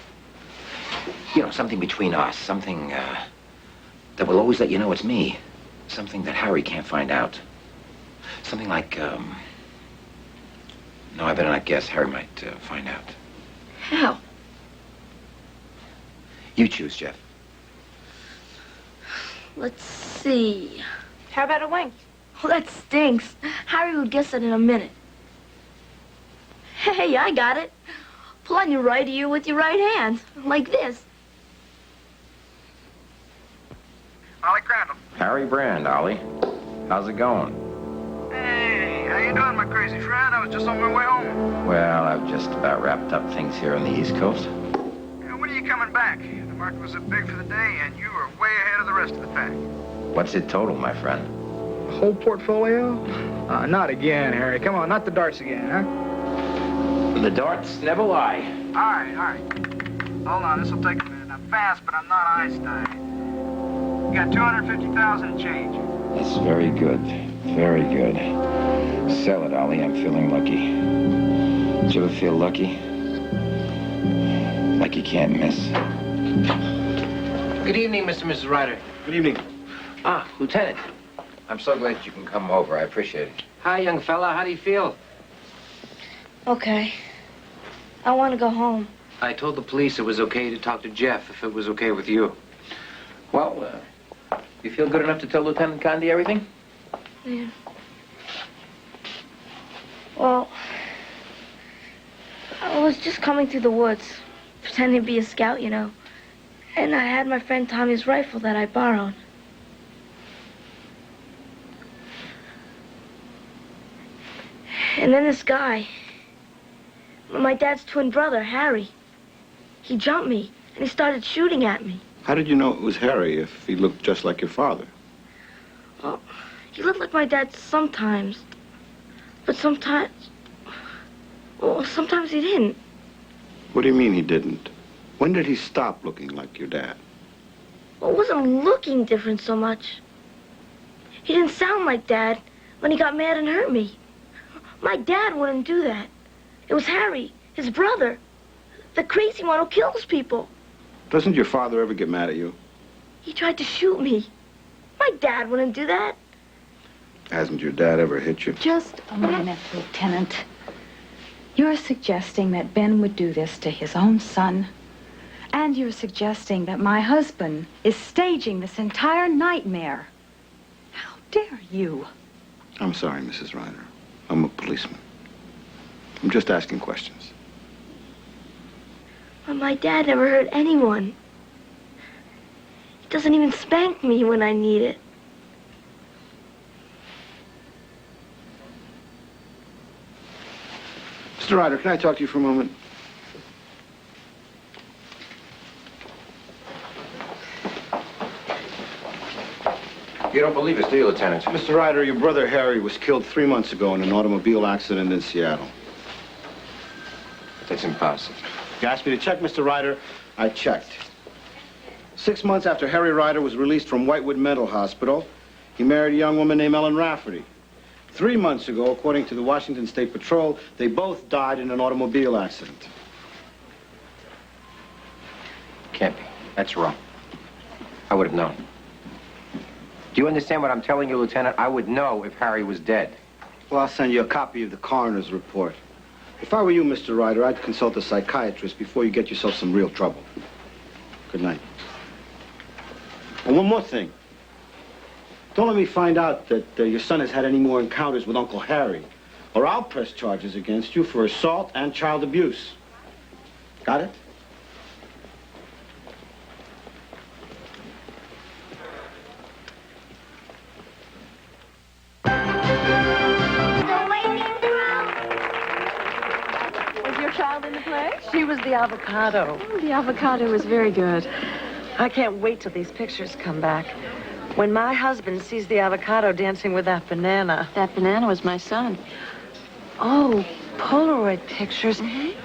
You know, something between us. Something, that will always let you know it's me. Something that Harry can't find out. Something like, no, I better not guess. Harry might find out. How? You choose, Jeff. Let's see. How about a wink? Oh, that stinks. Harry would guess it in a minute. Hey, I got it. Pull on your right ear with your right hand, like this. Ollie Crandall. Harry Brand, Ollie. How's it going? Hey, how you doing, my crazy friend? I was just on my way home. Well, I've just about wrapped up things here on the East Coast. Yeah, when are you coming back? The market was up big for the day, and you are way ahead of the rest of the pack. What's it total, my friend? Whole portfolio? Not again, Harry. Come on, not the darts again, huh? The darts never lie. All right. Hold on, this will take a minute. I'm fast, but I'm not Einstein. You got 250,000 and change. That's very good. Very good. Sell it, Ollie. I'm feeling lucky. Did you ever feel lucky? Like you can't miss. Good evening, Mr. and Mrs. Ryder. Good evening. Ah, Lieutenant. I'm so glad you can come over. I appreciate it. Hi, young fella. How do you feel? Okay. I want to go home. I told the police it was okay to talk to Jeff if it was okay with you. Well, you feel good enough to tell Lieutenant Condi everything? Yeah. Well, I was just coming through the woods, pretending to be a scout, you know. And I had my friend Tommy's rifle that I borrowed. And then this guy, my dad's twin brother, Harry, he jumped me, and he started shooting at me. How did you know it was Harry if he looked just like your father? Well, he looked like my dad sometimes, but sometimes he didn't. What do you mean he didn't? When did he stop looking like your dad? Well, it wasn't looking different so much. He didn't sound like Dad when he got mad and hurt me. My dad wouldn't do that. It was Harry, his brother, the crazy one who kills people. Doesn't your father ever get mad at you? He tried to shoot me. My dad wouldn't do that. Hasn't your dad ever hit you? Just a minute, Lieutenant. You're suggesting that Ben would do this to his own son, and you're suggesting that my husband is staging this entire nightmare. How dare you? I'm sorry, Mrs. Ryder. I'm a policeman. I'm just asking questions. But my dad never hurt anyone. He doesn't even spank me when I need it. Mr. Ryder, can I talk to you for a moment? You don't believe us, do you, Lieutenant? Mr. Ryder, your brother Harry was killed 3 months ago in an automobile accident in Seattle. That's impossible. You asked me to check, Mr. Ryder. I checked. 6 months after Harry Ryder was released from Whitewood Mental Hospital, he married a young woman named Ellen Rafferty. 3 months ago, according to the Washington State Patrol, they both died in an automobile accident. Can't be. That's wrong. I would have known. Do you understand what I'm telling you, Lieutenant? I would know if Harry was dead. Well, I'll send you a copy of the coroner's report. If I were you, Mr. Ryder, I'd consult a psychiatrist before you get yourself some real trouble. Good night. And one more thing. Don't let me find out that your son has had any more encounters with Uncle Harry, or I'll press charges against you for assault and child abuse. Got it? Was your child in the play? She was the avocado. Oh, the avocado was very good. I can't wait till these pictures come back. When my husband sees the avocado dancing with that banana. That banana was my son. Oh, Polaroid pictures.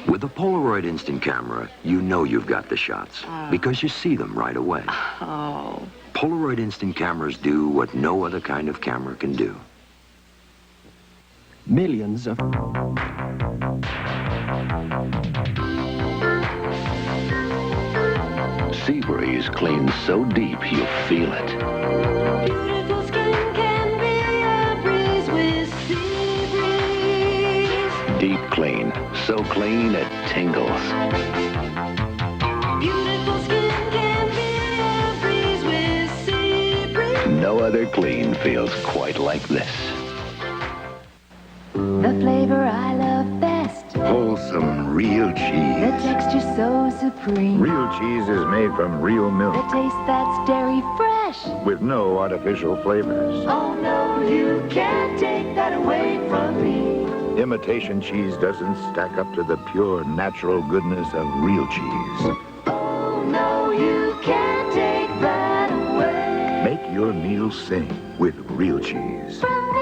With the Polaroid instant camera, you know you've got the shots because you see them right away. Oh. Polaroid instant cameras do what no other kind of camera can do. Millions of... Sea breeze cleans so deep you'll feel it. Beautiful skin can be a breeze with sea breeze. Deep clean, so clean it tingles. Beautiful skin can be a breeze with sea breeze. No other clean feels quite like this. The flavor I love best. Wholesome, real The cheese. texture so supreme. Real cheese is made from real The milk taste that's dairy fresh. with no artificial flavors. Oh no, you can't take that away from me. Imitation cheese doesn't stack up to the pure, natural goodness of real cheese. Oh no, you can't take that away Make your meal sing with real cheese. from me.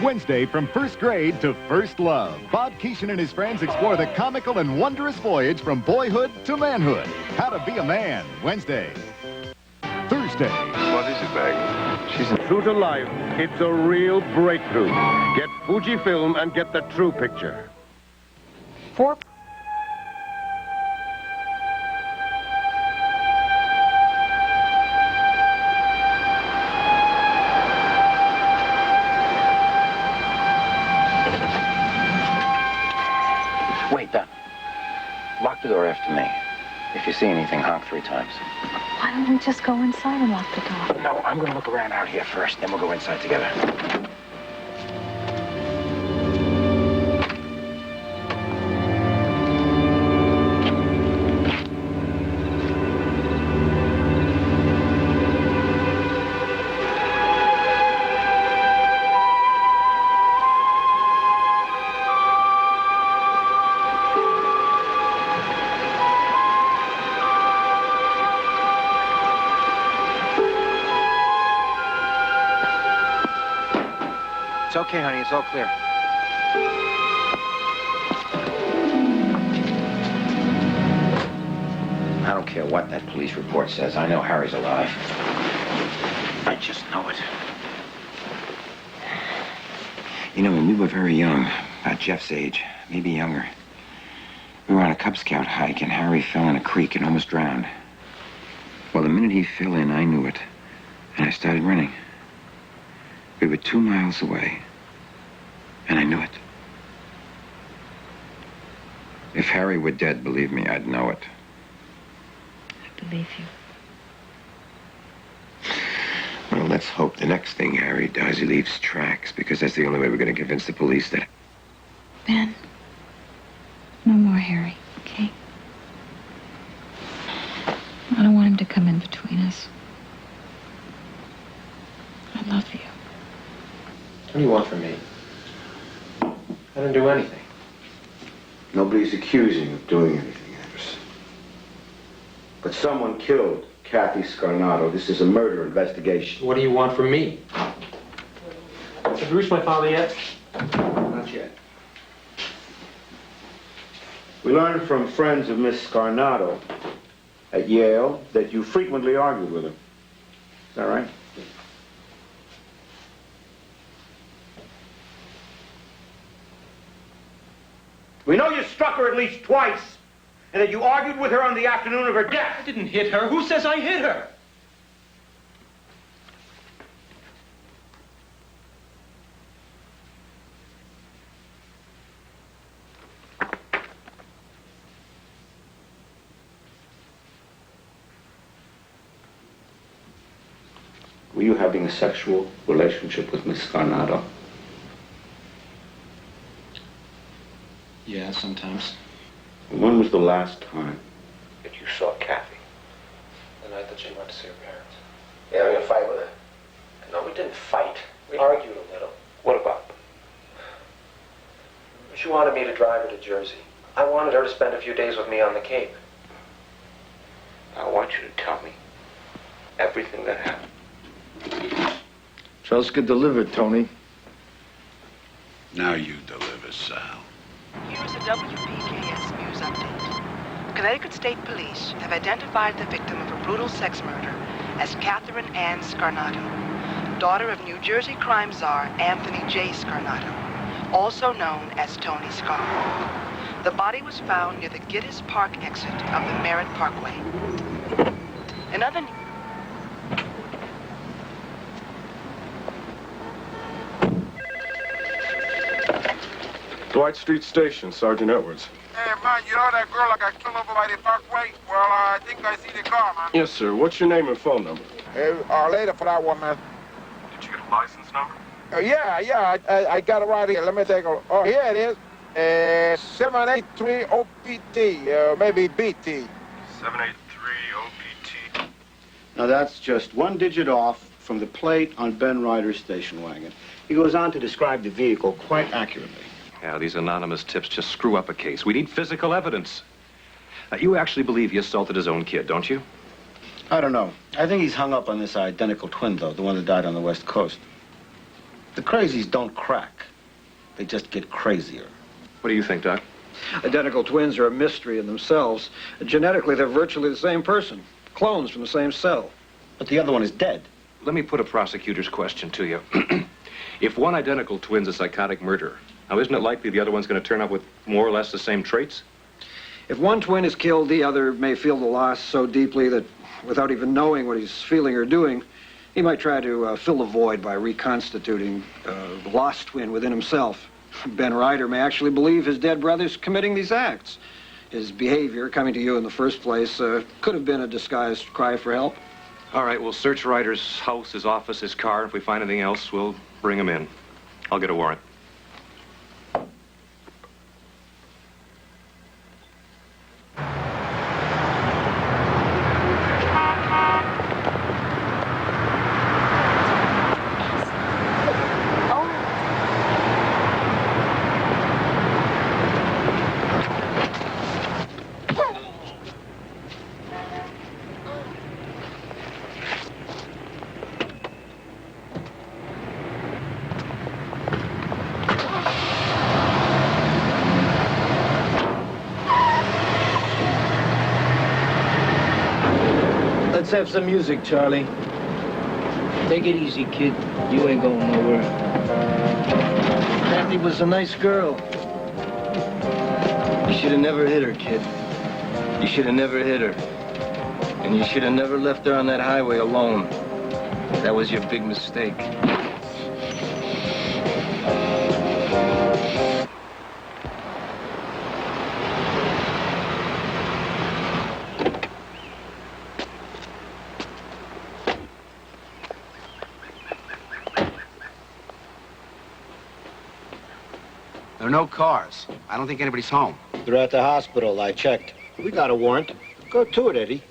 Wednesday from first grade to first love. Bob Keeshan and his friends explore the comical and wondrous voyage from boyhood to manhood. How to be a man, Wednesday. Thursday. What is it, Maggie? She's true to life. It's a real breakthrough. Get Fujifilm and get the true picture. Wait, lock the door after me. If you see anything, honk 3 times. Why don't we just go inside and lock the door? No, I'm gonna look around out here first, then we'll go inside together. It's okay, honey. It's all clear. I don't care what that police report says. I know Harry's alive. I just know it. You know, when we were very young, about Jeff's age, maybe younger, we were on a Cub Scout hike, and Harry fell in a creek and almost drowned. Well, the minute he fell in, I knew it, and I started running. We were 2 miles away, and I knew it. If Harry were dead, believe me, I'd know it. I believe you. Well, let's hope the next thing Harry does, he leaves tracks, because that's the only way we're going to convince the police that... Ben, no more Harry, okay? I don't want him to come in between us. I love you. What do you want from me? I didn't do anything. Nobody's accusing you of doing anything, Anderson. But someone killed Kathy Scarnato. This is a murder investigation. What do you want from me? Have you reached my father yet? Not yet. We learned from friends of Miss Scarnato at Yale that you frequently argued with her. Is that right? We know you struck her at least twice, and that you argued with her on the afternoon of her death. I didn't hit her. Who says I hit her? Were you having a sexual relationship with Miss Scarnato? Yeah, sometimes. When was the last time that you saw Kathy? The night that she went to see her parents. You having a fight with her? No, we didn't fight. We argued a little. What about? She wanted me to drive her to Jersey. I wanted her to spend a few days with me on the Cape. I want you to tell me everything that happened. Trust get delivered, Tony. Now you deliver, Sal. Here is a WPKS News update. Connecticut State Police have identified the victim of a brutal sex murder as Catherine Ann Scarnato, daughter of New Jersey crime czar Anthony J. Scarnato, also known as Tony Scar. The body was found near the Gittes Park exit of the Merritt Parkway. In other Dwight Street Station, Sergeant Edwards. Hey, man, you know that girl I got killed over by the parkway? Well, I think I see the car, man. Yes, sir. What's your name and phone number? Hey, later for that one, man. Did you get a license number? Yeah, I got it right here. Let me take a look. Oh, here it is. 783 OPT, maybe BT. 783 OPT. Now, that's just one digit off from the plate on Ben Ryder's station wagon. He goes on to describe the vehicle quite accurately. Yeah, these anonymous tips just screw up a case. We need physical evidence. You actually believe he assaulted his own kid, don't you? I don't know. I think he's hung up on this identical twin, though, the one that died on the West Coast. The crazies don't crack. They just get crazier. What do you think, Doc? Identical twins are a mystery in themselves. Genetically, they're virtually the same person. Clones from the same cell. But the other one is dead. Let me put a prosecutor's question to you. If one identical twin's a psychotic murderer, now isn't it likely the other one's going to turn up with more or less the same traits? If one twin is killed, the other may feel the loss so deeply that without even knowing what he's feeling or doing, he might try to fill the void by reconstituting the lost twin within himself. Ben Ryder may actually believe his dead brother's committing these acts. his behavior, coming to you in the first place, could have been a disguised cry for help. All right, we'll search Ryder's house, his office, his car. If we find anything else, we'll bring him in. I'll get a warrant. Let's have some music, Charlie. Take it easy, kid. You ain't going nowhere. Kathy was a nice girl. You should have never hit her, kid. You should have never hit her. And you should have never left her on that highway alone. That was your big mistake. There are no cars. I don't think anybody's home. They're at the hospital. I checked. We got a warrant. Go to it, Eddie.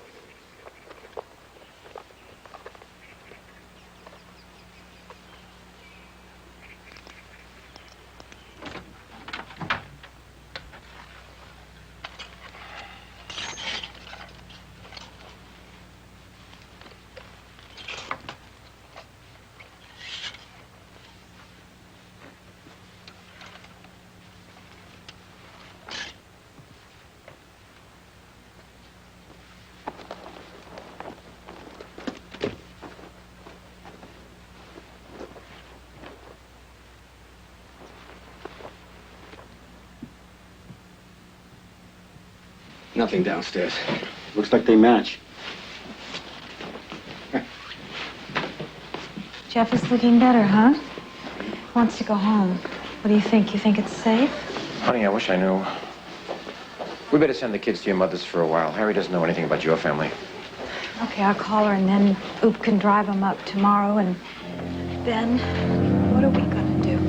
Nothing downstairs. Looks like they match. Jeff is looking better, huh? Wants to go home. What do you think? You think it's safe? Honey, I wish I knew. We better send the kids to your mother's for a while. Harry doesn't know anything about your family. Okay, I'll call her, and then Oop can drive them up tomorrow, and then what are we gonna do?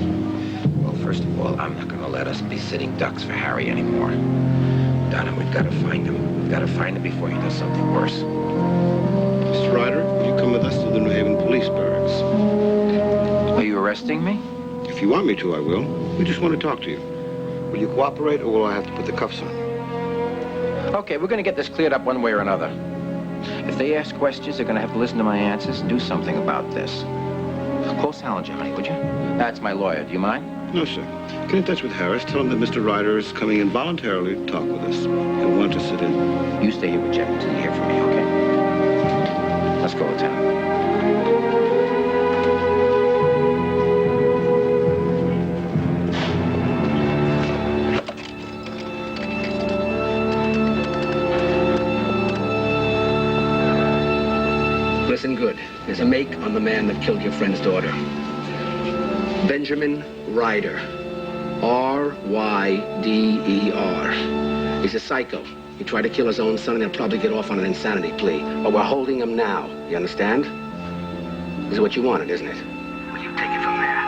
Well, first of all, I'm not gonna let us be sitting ducks for Harry anymore. Donna, we've got to find him. We've got to find him before he does something worse. Mr. Ryder, will you come with us to the New Haven police barracks? Are you arresting me? If you want me to, I will. We just want to talk to you. Will you cooperate, or will I have to put the cuffs on? Okay, we're gonna get this cleared up one way or another. If they ask questions, they're gonna have to listen to my answers and do something about this. Call Salinger, honey, would you? That's my lawyer. Do you mind? No, sir. Get in touch with Harris. Tell him that Mr. Ryder is coming in voluntarily to talk with us. He'll want to sit in. You stay here with Jeff until you hear from me, okay? Let's go, Lieutenant. Listen good. There's a make on the man that killed your friend's daughter. Benjamin Ryder. R-Y-D-E-R. He's a psycho. He tried to kill his own son and he'll probably get off on an insanity plea. But we're holding him now. You understand? This is what you wanted, isn't it? Well, you take it from there.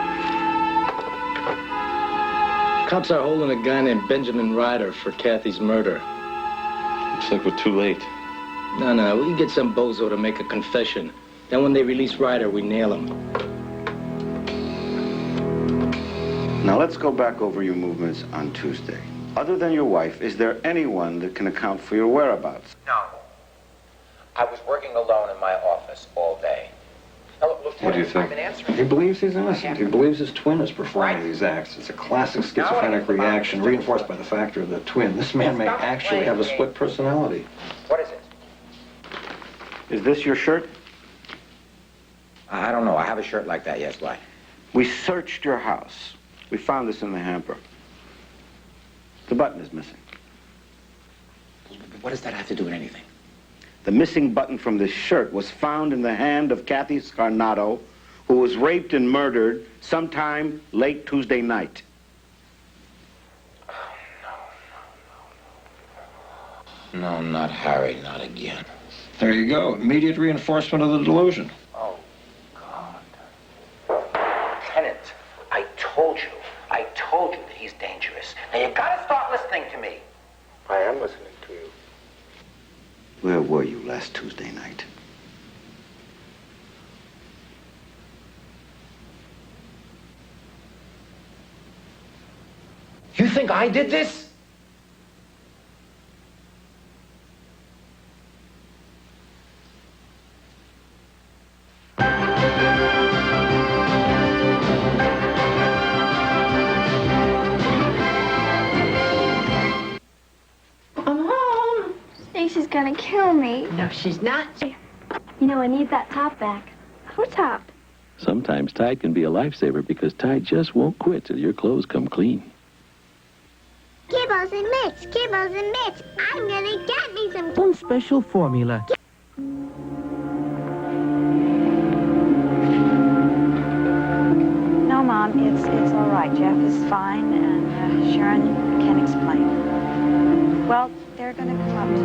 Cops are holding a guy named Benjamin Ryder for Kathy's murder. Looks like we're too late. No, we can get some bozo to make a confession. Then when they release Ryder, we nail him. Now, let's go back over your movements on Tuesday. Other than your wife, is there anyone that can account for your whereabouts? No. I was working alone in my office all day. Now, look, What do you think? I've been answering. He believes he's innocent. He believes his twin is performing these acts. It's a classic schizophrenic reaction reinforced by the factor of the twin. This man may actually have a split personality. What is it? Is this your shirt? I don't know. I have a shirt like that, yes. Why? We searched your house. We found this in the hamper. The button is missing. What does that have to do with anything? The missing button from this shirt was found in the hand of Kathy Scarnato, who was raped and murdered sometime late Tuesday night. No, not Harry, not again. There you go. Immediate reinforcement of the delusion. Oh, God. Tennant, I told you that he's dangerous. Now you gotta start listening to me. I am listening to you. Where were you last Tuesday night? You think I did this? I'm home. Stacy's gonna kill me. No, she's not. You know, I need that top back. Who top? Sometimes Tide can be a lifesaver because Tide just won't quit till your clothes come clean. Kibbles and Mitch, Kibbles and Mitch. I'm gonna get me some. One special formula. No, Mom, it's all right. Jeff is fine, and Sharon can explain. Well, they're going to come up to...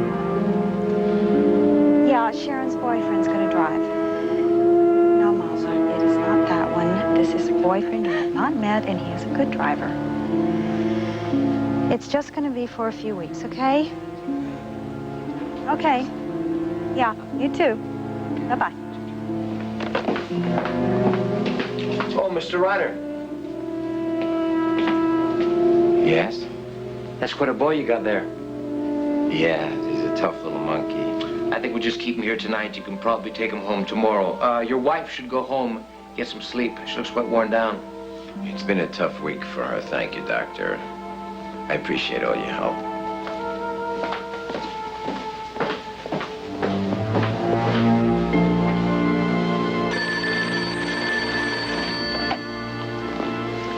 Yeah, Sharon's boyfriend's going to drive. No, Mom, it is not that one. This is a boyfriend you have not met, and he is a good driver. It's just going to be for a few weeks, okay? Okay. Yeah, you too. Bye-bye. Oh, Mr. Ryder. Yes? That's quite a boy you got there. Yeah, he's a tough little monkey. I think we'll just keep him here tonight. You can probably take him home tomorrow. Your wife should go home, get some sleep. She looks quite worn down. It's been a tough week for her. Thank you, Doctor. I appreciate all your help.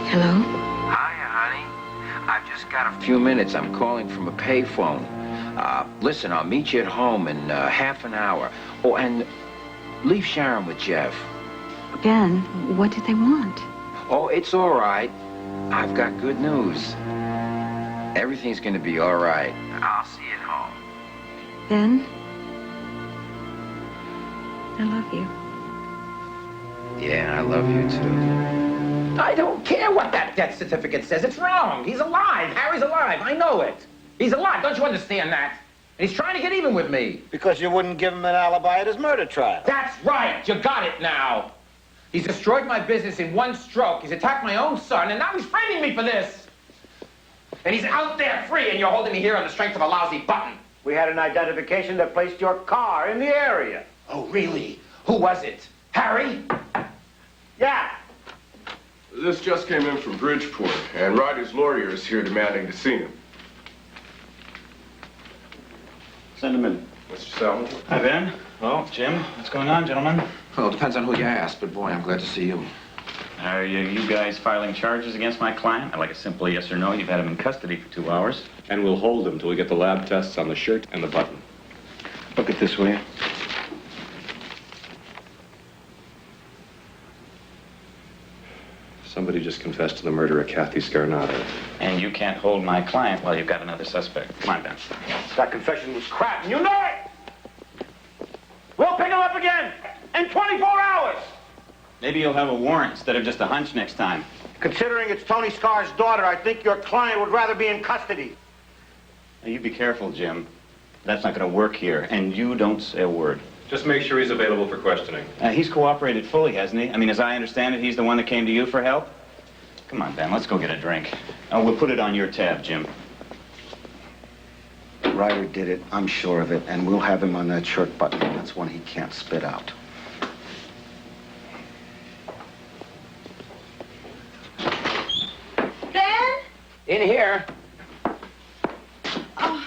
Hello? Hiya, honey. I've just got a few minutes. I'm calling from a payphone. Listen, I'll meet you at home in half an hour. Oh, and leave Sharon with Jeff. Ben, what did they want? Oh, it's all right. I've got good news. Everything's gonna be all right. I'll see you at home. Ben? I love you. Yeah, I love you too. I don't care what that death certificate says. It's wrong. He's alive. Harry's alive. I know it. He's alive. Don't you understand that? And he's trying to get even with me. Because you wouldn't give him an alibi at his murder trial. That's right. You got it now. He's destroyed my business in one stroke. He's attacked my own son, and now he's framing me for this. And he's out there free, and you're holding me here on the strength of a lousy button. We had an identification that placed your car in the area. Oh, really? Who was it? Harry? Yeah. This just came in from Bridgeport, and Ryder's lawyer is here demanding to see him. Send him in. Mr. Salmon? Hi, Ben. Well, Jim, what's going on, gentlemen? Well, it depends on who you ask, but boy, I'm glad to see you. Are you guys filing charges against my client? I'd like a simple yes or no. You've had him in custody for 2 hours. And we'll hold him till we get the lab tests on the shirt and the button. Look at this, will you? Somebody just confessed to the murder of Kathy Scarnato. And you can't hold my client while you've got another suspect. Come on, Ben. That confession was crap, and you know it! We'll pick him up again in 24 hours! Maybe you'll have a warrant instead of just a hunch next time. Considering it's Tony Scar's daughter, I think your client would rather be in custody. Now, you be careful, Jim. That's not going to work here, and you don't say a word. Just make sure he's available for questioning. He's cooperated fully, hasn't he? I mean, as I understand it, he's the one that came to you for help? Come on, Ben, let's go get a drink. We'll put it on your tab, Jim. Ryder did it, I'm sure of it, and we'll have him on that shirt button. That's one he can't spit out. Ben? In here. Oh.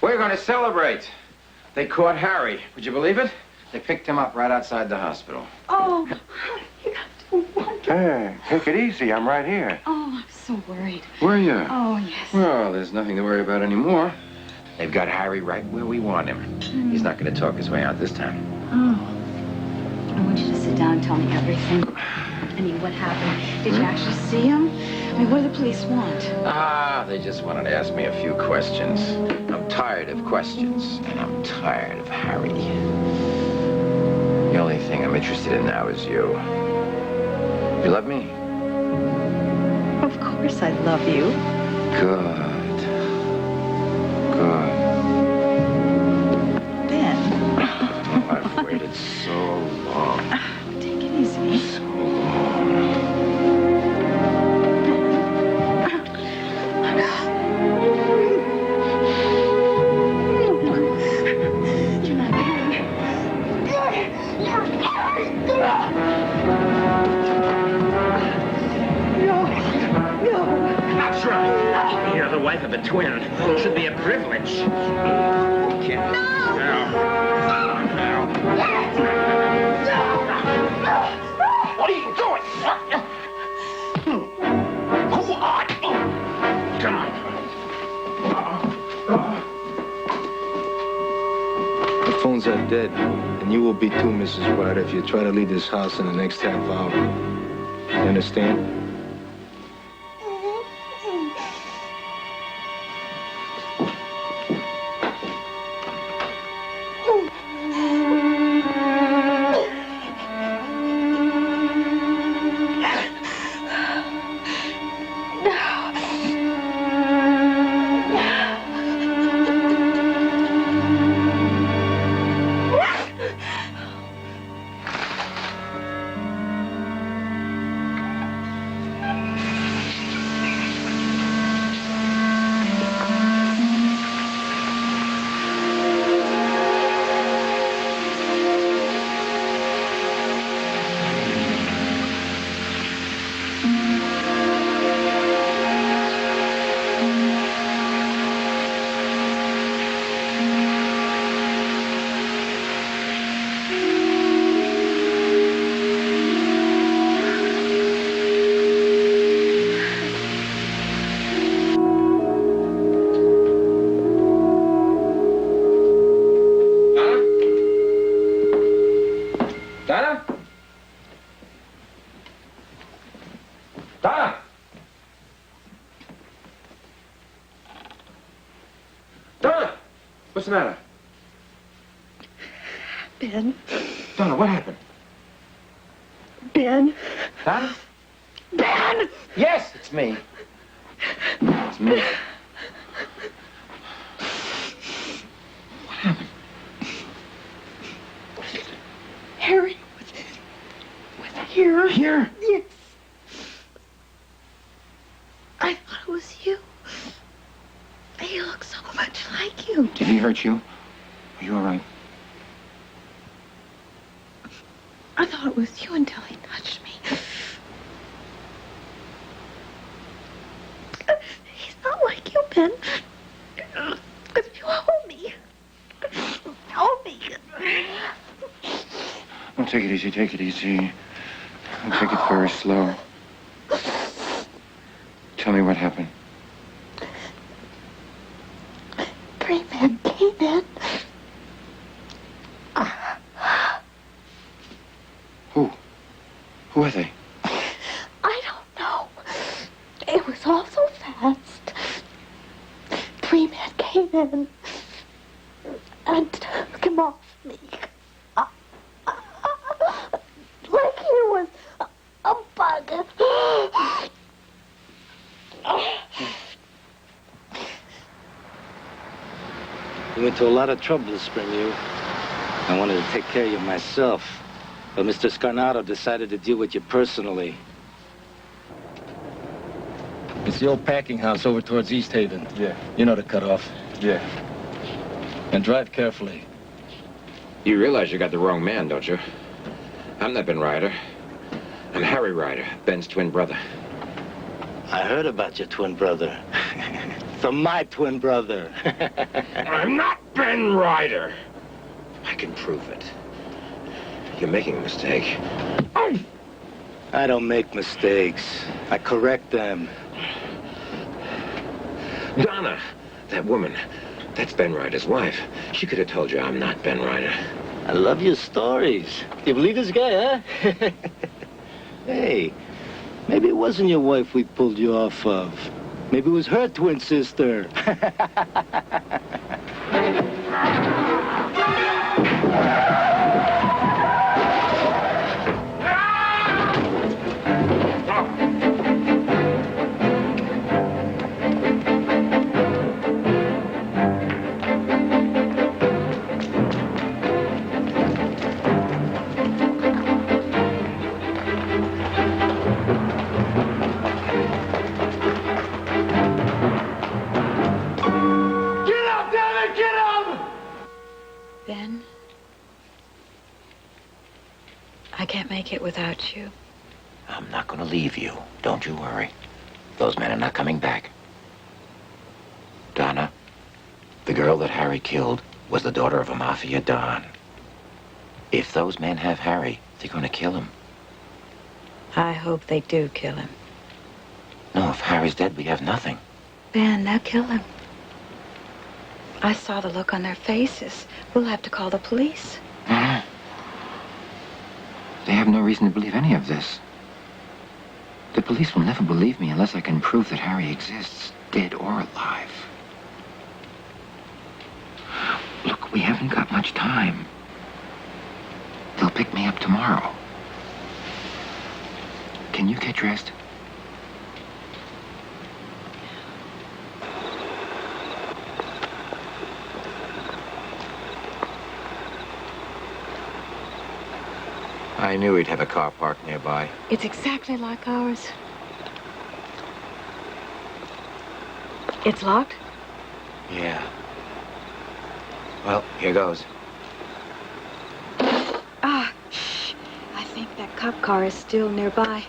We're going to celebrate. They caught Harry. Would you believe it? They picked him up right outside the hospital. Oh, you got to wonder. Hey, take it easy. I'm right here. Oh, I'm so worried. Were you? Oh, yes. Well, there's nothing to worry about anymore. They've got Harry right where we want him. He's not going to talk his way out this time. Oh. I want you to sit down and tell me everything. I mean, what happened? Did you actually see him? I mean, what do the police want? They just wanted to ask me a few questions. I'm tired of questions, and I'm tired of Harry. The only thing I'm interested in now is you. You love me? Of course I love you. Good. Good. Ben. Oh, I've waited so long. Take it easy. So long. That's right. You're the wife of a twin. It should be a privilege. What are you doing? Who are you? Come on. The phones are dead, and you will be too, Mrs. Ryder, if you try to leave this house in the next half hour. You understand? Donna? Donna? Donna! What's the matter? Ben. Donna, what happened? Ben. Donna? Ben! Yes, it's me. It's me. What happened? Harry was here. Here? Yes. I thought it was you. He looks so much like you. Did he hurt you? Are you all right? I thought it was you until he touched me. He's not like you, Ben. If you hold me. Hold me. Oh, take it easy, take it easy. I'll take it very slow. Tell me what happened. 3 men came in. Who are they? I don't know. It was all so fast. 3 men came in and took him off me. Like he was a bug. You went to a lot of trouble to spring you. I wanted to take care of you myself. But Mr. Scarnato decided to deal with you personally. It's the old packing house over towards East Haven. Yeah. You know the cutoff. Yeah. And drive carefully. You realize you got the wrong man, don't you? I'm not Ben Ryder. I'm Harry Ryder, Ben's twin brother. I heard about your twin brother. From my twin brother. I'm not Ben Ryder. I can prove it. You're making a mistake. I don't make mistakes. I correct them. Donna, that woman, that's Ben Ryder's wife. She could have told you I'm not Ben Ryder. I love your stories. You believe this guy, huh? Hey, maybe it wasn't your wife we pulled you off of. Maybe it was her twin sister. Ben, I can't make it without you. I'm not going to leave you. Don't you worry. Those men are not coming back. Donna, the girl that Harry killed was the daughter of a mafia don. If those men have Harry, they're going to kill him. I hope they do kill him. No, if Harry's dead, we have nothing. Ben, they'll kill him. I saw the look on their faces. We'll have to call the police. No. They have no reason to believe any of this. The police will never believe me unless I can prove that Harry exists, dead or alive. Look, we haven't got much time. They'll pick me up tomorrow. Can you get dressed? I knew he'd have a car parked nearby. It's exactly like ours. It's locked? Yeah. Well, here goes. Ah, shh. I think that cop car is still nearby.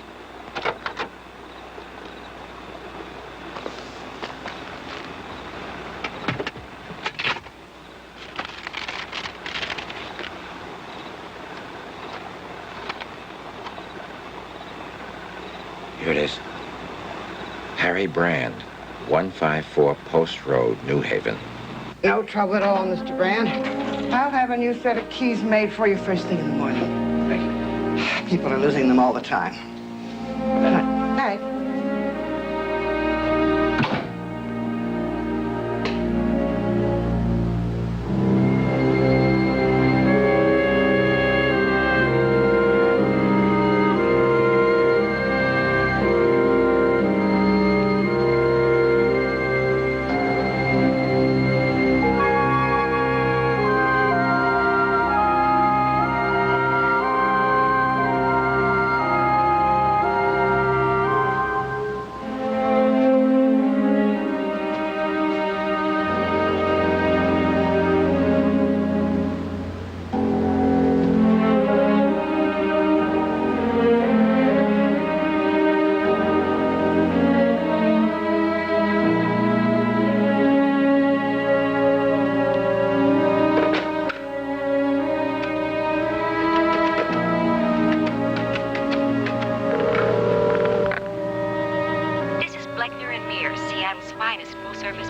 Here it is. Harry Brand, 154 Post Road, New Haven. No trouble at all, Mr. Brand. I'll have a new set of keys made for you first thing in the morning. Thank you. People are losing them all the time. Good night. Night.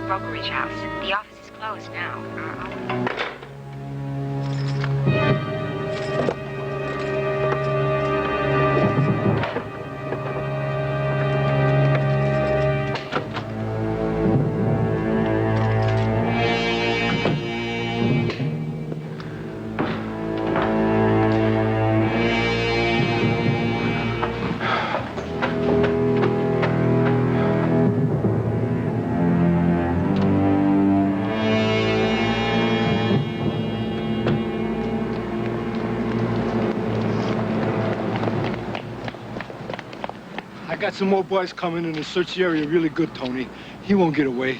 Brokerage house. The office is closed now. Got some more boys coming in to search the area really good, Tony. He won't get away.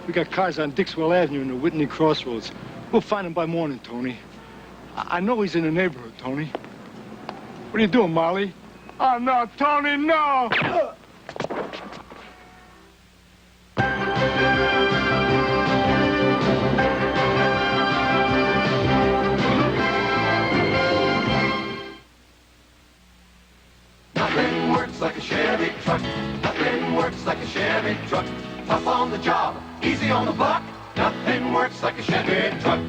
We got cars on Dixwell Avenue and the Whitney Crossroads. We'll find him by morning, Tony. I know he's in the neighborhood, Tony. What are you doing, Molly? Oh, no, Tony, no! Nothing works like a Chevy truck. Nothing works like a Chevy truck. Tough on the job, easy on the block. Nothing works like a Chevy truck.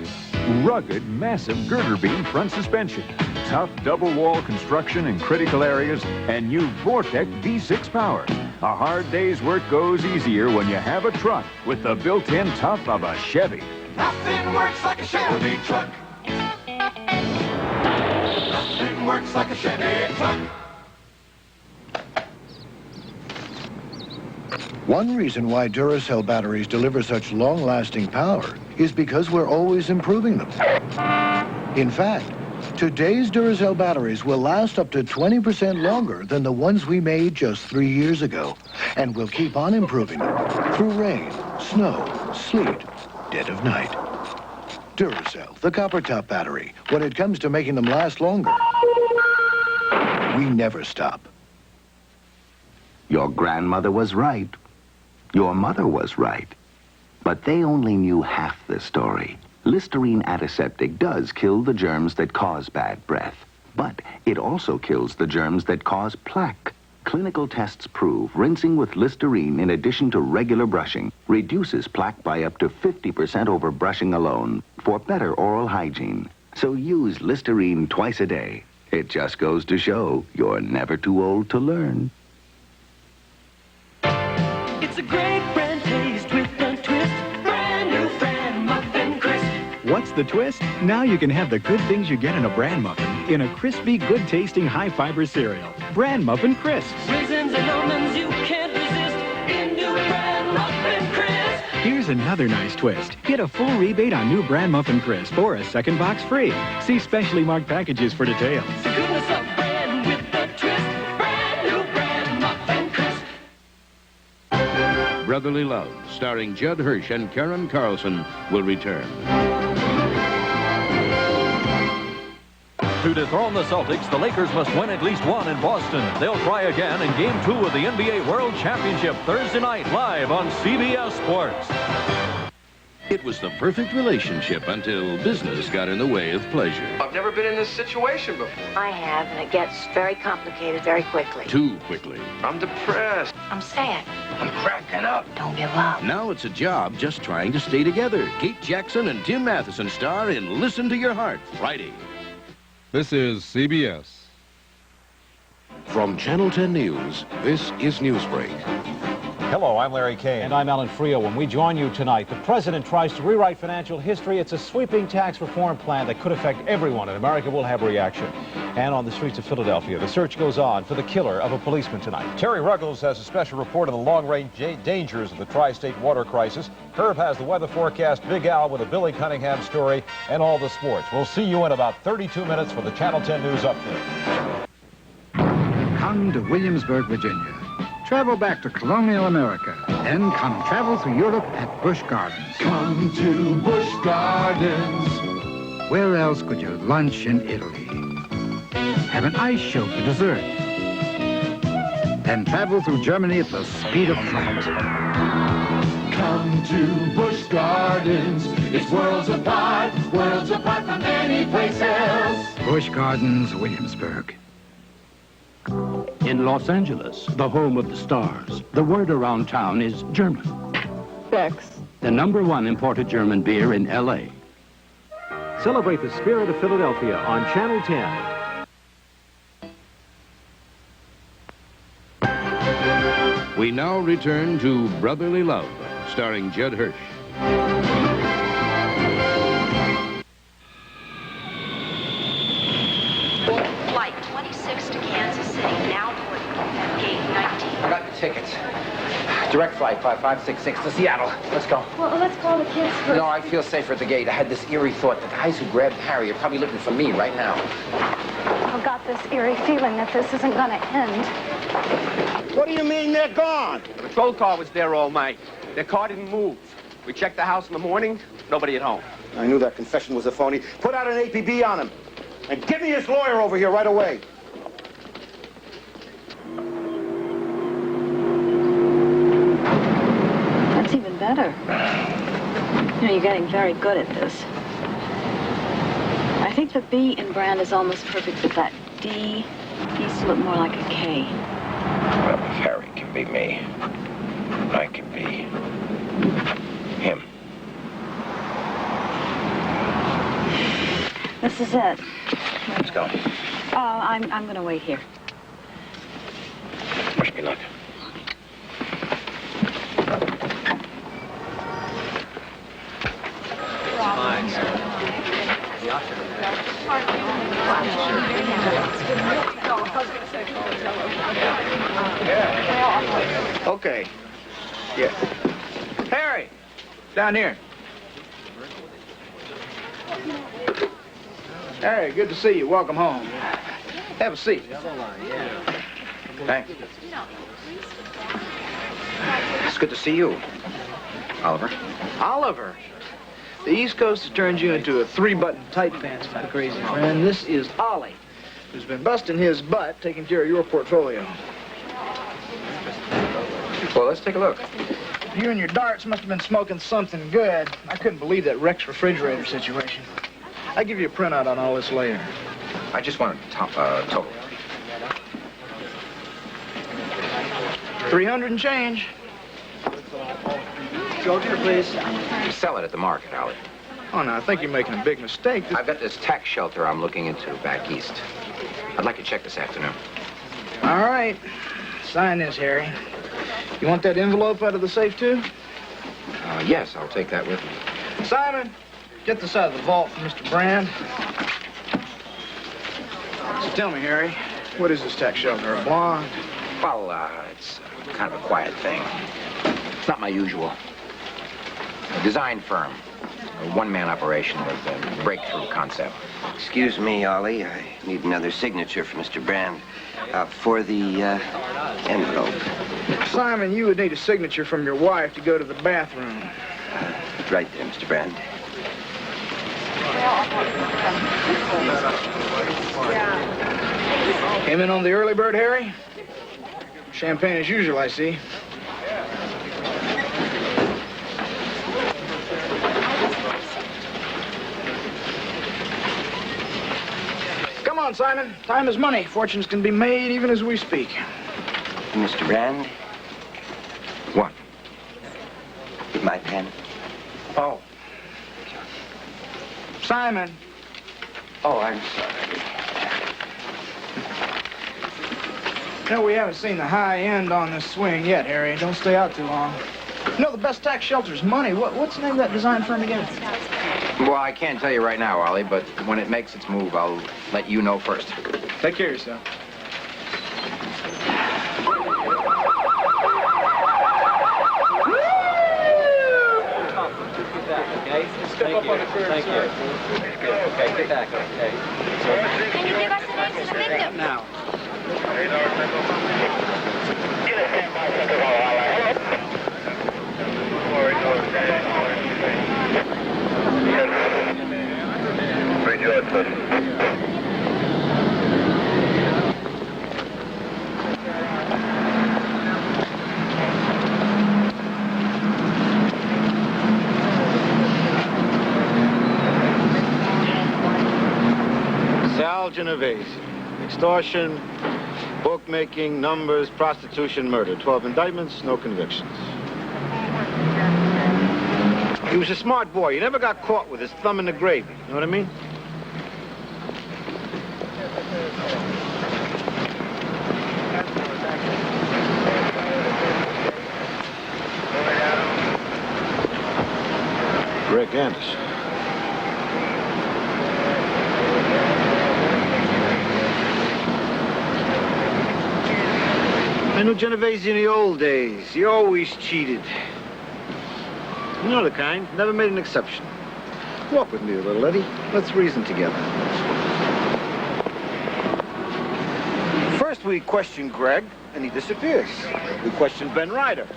Rugged, massive girder beam front suspension. tough double-wall construction in critical areas, and new Vortec V6 power. A hard day's work goes easier when you have a truck with the built-in tough of a Chevy. Nothing works like a Chevy truck. Nothing works like a Chevy truck. One reason why Duracell batteries deliver such long-lasting power is because we're always improving them. In fact, today's Duracell batteries will last up to 20% longer than the ones we made just 3 years ago. And we'll keep on improving them through rain, snow, sleet, dead of night. Duracell, the copper top battery. When it comes to making them last longer, we never stop. Your grandmother was right. Your mother was right. But they only knew half the story. Listerine antiseptic does kill the germs that cause bad breath, but it also kills the germs that cause plaque. Clinical tests prove rinsing with Listerine in addition to regular brushing reduces plaque by up to 50% over brushing alone for better oral hygiene. So use Listerine twice a day. It just goes to show you're never too old to learn. It's a great brand taste with a twist. Brand new Bran Muffin Crisp. What's the twist? Now you can have the good things you get in a bran muffin in a crispy, good-tasting, high-fiber cereal. Bran Muffin Crisp. Raisins and almonds you can't resist in new Bran Muffin Crisp. Here's another nice twist. Get a full rebate on new Bran Muffin Crisp or a second box free. See specially marked packages for details. The goodness of bran with a twist. Brand new Bran Muffin Crisp. Brotherly Love, starring Judd Hirsch and Karen Carlson, will return. To dethrone the Celtics, the Lakers must win at least one in Boston. They'll try again in Game 2 of the NBA World Championship Thursday night, live on CBS Sports. It was the perfect relationship until business got in the way of pleasure. I've never been in this situation before. I have, and it gets very complicated very quickly. Too quickly. I'm depressed. I'm sad. I'm cracking up. Don't give up. Now it's a job just trying to stay together. Kate Jackson and Tim Matheson star in Listen to Your Heart, Friday. This is CBS. From Channel 10 News, this is Newsbreak. Hello, I'm Larry Kane. And I'm Alan Frio. When we join you tonight, the president tries to rewrite financial history. It's a sweeping tax reform plan that could affect everyone, and America will have reaction. And on the streets of Philadelphia, the search goes on for the killer of a policeman tonight. Terry Ruggles has a special report on the long-range dangers of the tri-state water crisis. Herb has the weather forecast, Big Al with a Billy Cunningham story, and all the sports. We'll see you in about 32 minutes for the Channel 10 News Update. Come to Williamsburg, Virginia. Travel back to colonial America. Then come travel through Europe at Busch Gardens. Come to Busch Gardens. Where else could you lunch in Italy? Have an ice show for dessert. Then travel through Germany at the speed of light. Come to Busch Gardens. It's worlds apart from any place else. Busch Gardens, Williamsburg. In Los Angeles, the home of the stars, the word around town is German. Beck's. The #1 imported German beer in L.A. Celebrate the spirit of Philadelphia on Channel 10. We now return to Brotherly Love, starring Judd Hirsch. Flight 26 to Kansas City, now boarding at gate 19. I got the tickets. Direct flight 5566 to Seattle. Let's go. Well, let's call the kids first. No, I feel safer at the gate. I had this eerie thought. The guys who grabbed Harry are probably looking for me right now. I've got this eerie feeling that this isn't going to end. What do you mean they're gone? The patrol car was there all night. Their car didn't move. We checked the house in the morning. Nobody at home. I knew that confession was a phony. Put out an APB on him. And get me his lawyer over here right away. That's even better. You know, you're getting very good at this. I think the B in Brand is almost perfect, but that D needs to look more like a K. Well, if Harry can be me, I can be him. This is it. Let's go. I'm going to wait here. Wish me luck. Okay. Yeah. Harry, down here. Harry, good to see you. Welcome home. Have a seat. Thanks. It's good to see you, Oliver. Oliver. The East Coast has turned you into a three-button tight pants, my crazy friend. This is Ollie, who's been busting his butt taking care of your portfolio. Well, let's take a look. You and your darts must have been smoking something good. I couldn't believe that Rex refrigerator situation. I'll give you a printout on all this later. I just want a total. 300 and change. Soldier, please. Sell it at the market, Ollie. Oh, no, I think you're making a big mistake. I've got this tax shelter I'm looking into back east. I'd like to check this afternoon. All right. Sign this, Harry. You want that envelope out of the safe, too? Yes, I'll take that with me. Simon, get this out of the vault for Mr. Brand. So tell me, Harry, what is this tax shelter, a blonde? Well, it's kind of a quiet thing. It's not my usual. A design firm. A one-man operation with a breakthrough concept. Excuse me, Ollie. I need another signature for Mr. Brand. For the envelope. Simon, you would need a signature from your wife to go to the bathroom. Right there, Mr. Brand. Came in on the early bird, Harry? Champagne as usual, I see. Come on, Simon. Time is money. Fortunes can be made even as we speak. Mr. Brand? What? My pen. Oh. Simon. Oh, I'm sorry. No, we haven't seen the high end on this swing yet, Harry. Don't stay out too long. You know, the best tax shelter's money. What's the name of that design firm again? Well, I can't tell you right now, Ollie, but when it makes its move, I'll let you know first. Take care of yourself. Okay? Step up on the curb, Thank you. Okay, get back, okay? Can you give us the names of the victims? Now. Sal Genovese. Extortion, bookmaking, numbers, prostitution, murder. 12 indictments, no convictions. He was a smart boy. He never got caught with his thumb in the gravy. You know what I mean? Greg Anderson. I knew Genovese in the old days. He always cheated. You know the kind. Never made an exception. Walk with me a little, Eddie. Let's reason together. First, we question Greg, and he disappears. We question Ben Ryder.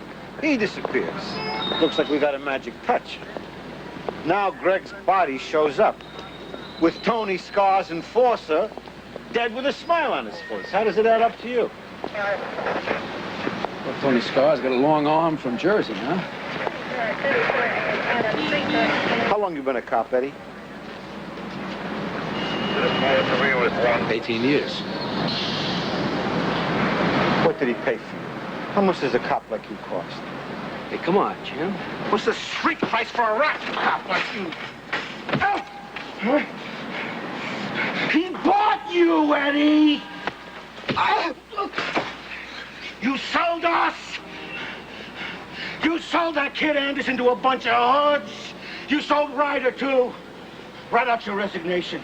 He disappears. Looks like we got a magic touch. Now Greg's body shows up. With Tony Scar's enforcer, dead with a smile on his face. How does it add up to you? Well, Tony Scar's got a long arm from Jersey, huh? How long you been a cop, Eddie? 18 years. What did he pay for you? How much does a cop like you cost? Hey, come on, Jim. What's the street price for a rat cop like you? He bought you, Eddie? You sold us! You sold that kid Anderson to a bunch of hoods! You sold Ryder, too! Write out your resignation.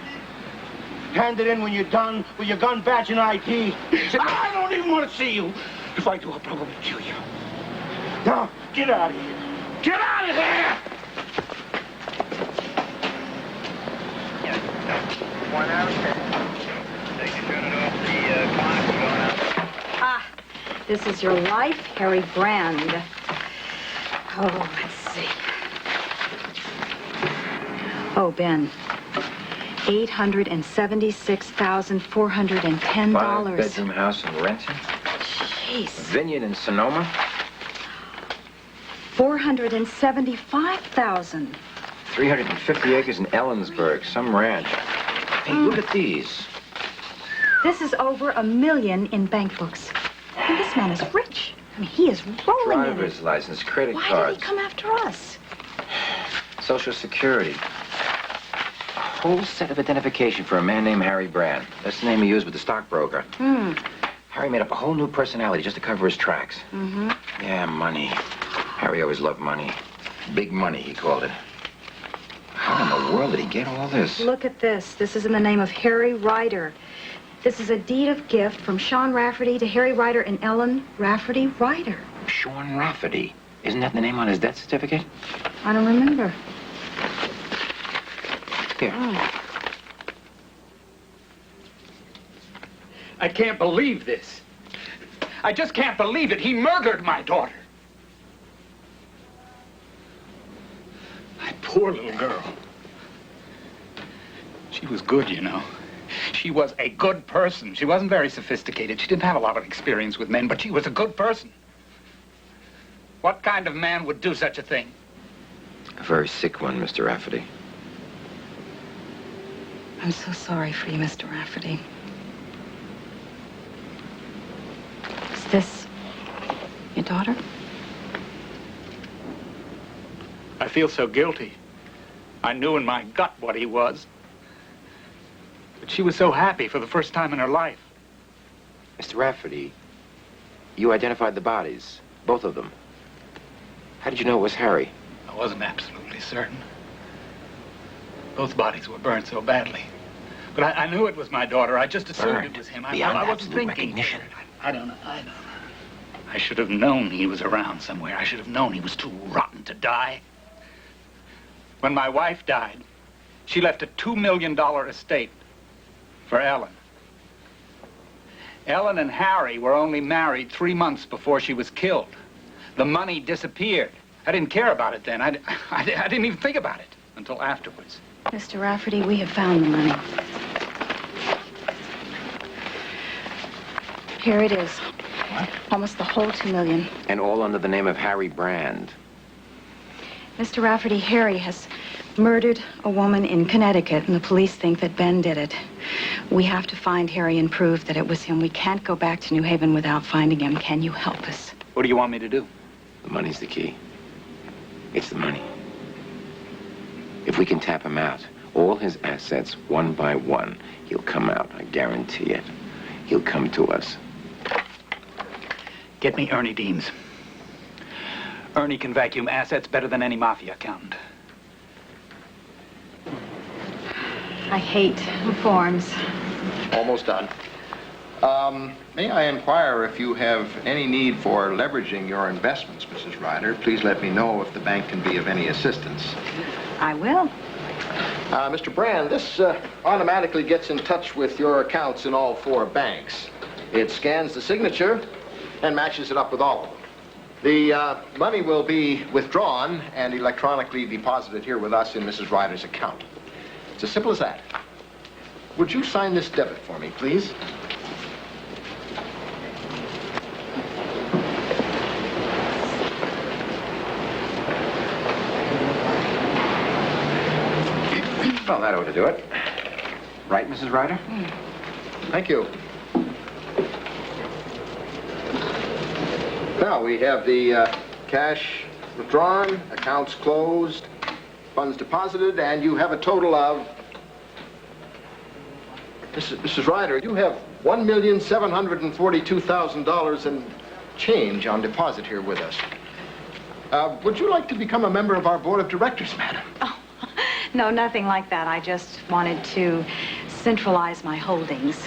Hand it in when you're done with your gun badge and ID. I don't even want to see you. If I do, I'll probably kill you. Now, get out of here. Get out of here! Ah, this is your life, Harry Brand. Oh, let's see. Oh, Ben. $876,410. Five-bedroom house in Renton. Jeez. Vineyard in Sonoma. 475,000. 350 acres in Ellensburg, some ranch. Hey, look at these. This is over $1 million in bank books. And this man is rich. I mean, he is rolling in it. Driver's license, credit Why cards. did he come after us? Social Security. A whole set of identification for a man named Harry Brand. That's the name he used with the stockbroker. Harry made up a whole new personality just to cover his tracks. Yeah, money. Harry always loved money. Big money, he called it. How in the world did he get all this? Look at this. This is in the name of Harry Ryder. This is a deed of gift from Sean Rafferty to Harry Ryder and Ellen Rafferty Ryder. Sean Rafferty. Isn't that the name on his death certificate? I don't remember. Here. I can't believe this. I just can't believe it. He murdered my daughter. My poor little girl. She was good, you know. She was a good person. She wasn't very sophisticated. She didn't have a lot of experience with men, but she was a good person. What kind of man would do such a thing? A very sick one, Mr. Rafferty. I'm so sorry for you, Mr. Rafferty. Is this your daughter? I feel so guilty. I knew in my gut what he was. But she was so happy for the first time in her life. Mr. Rafferty, you identified the bodies, both of them. How did you know it was Harry? I wasn't absolutely certain. Both bodies were burned so badly. But I knew it was my daughter. I just assumed it was him. I wasn't thinking. Recognition. I don't know. I should have known he was around somewhere. I should have known he was too rotten to die. When my wife died, she left a $2 million estate for Ellen. Ellen and Harry were only married 3 months before she was killed. The money disappeared. I didn't care about it then. I didn't even think about it until afterwards. Mr. Rafferty, we have found the money. Here it is. What? Almost the whole $2 million. And all under the name of Harry Brand. Mr. Rafferty, Harry has murdered a woman in Connecticut, and the police think that Ben did it. We have to find Harry and prove that it was him. We can't go back to New Haven without finding him. Can you help us? What do you want me to do? The money's the key. It's the money. If we can tap him out, all his assets, one by one, he'll come out. I guarantee it. He'll come to us. Get me Ernie Deans. Ernie can vacuum assets better than any mafia accountant. I hate forms. Almost done. May I inquire if you have any need for leveraging your investments, Mrs. Ryder? Please let me know if the bank can be of any assistance. I will. Mr. Brand, this automatically gets in touch with your accounts in all 4 banks. It scans the signature and matches it up with all of them. The money will be withdrawn and electronically deposited here with us in Mrs. Ryder's account. It's as simple as that. Would you sign this debit for me, please? Well, that ought to do it. Right, Mrs. Ryder? Thank you. Now, we have the cash withdrawn, accounts closed, funds deposited, and you have a total of Mrs. Ryder, you have $1,742,000 in change on deposit here with us. Would you like to become a member of our board of directors, madam? Oh, no, nothing like that. I just wanted to centralize my holdings.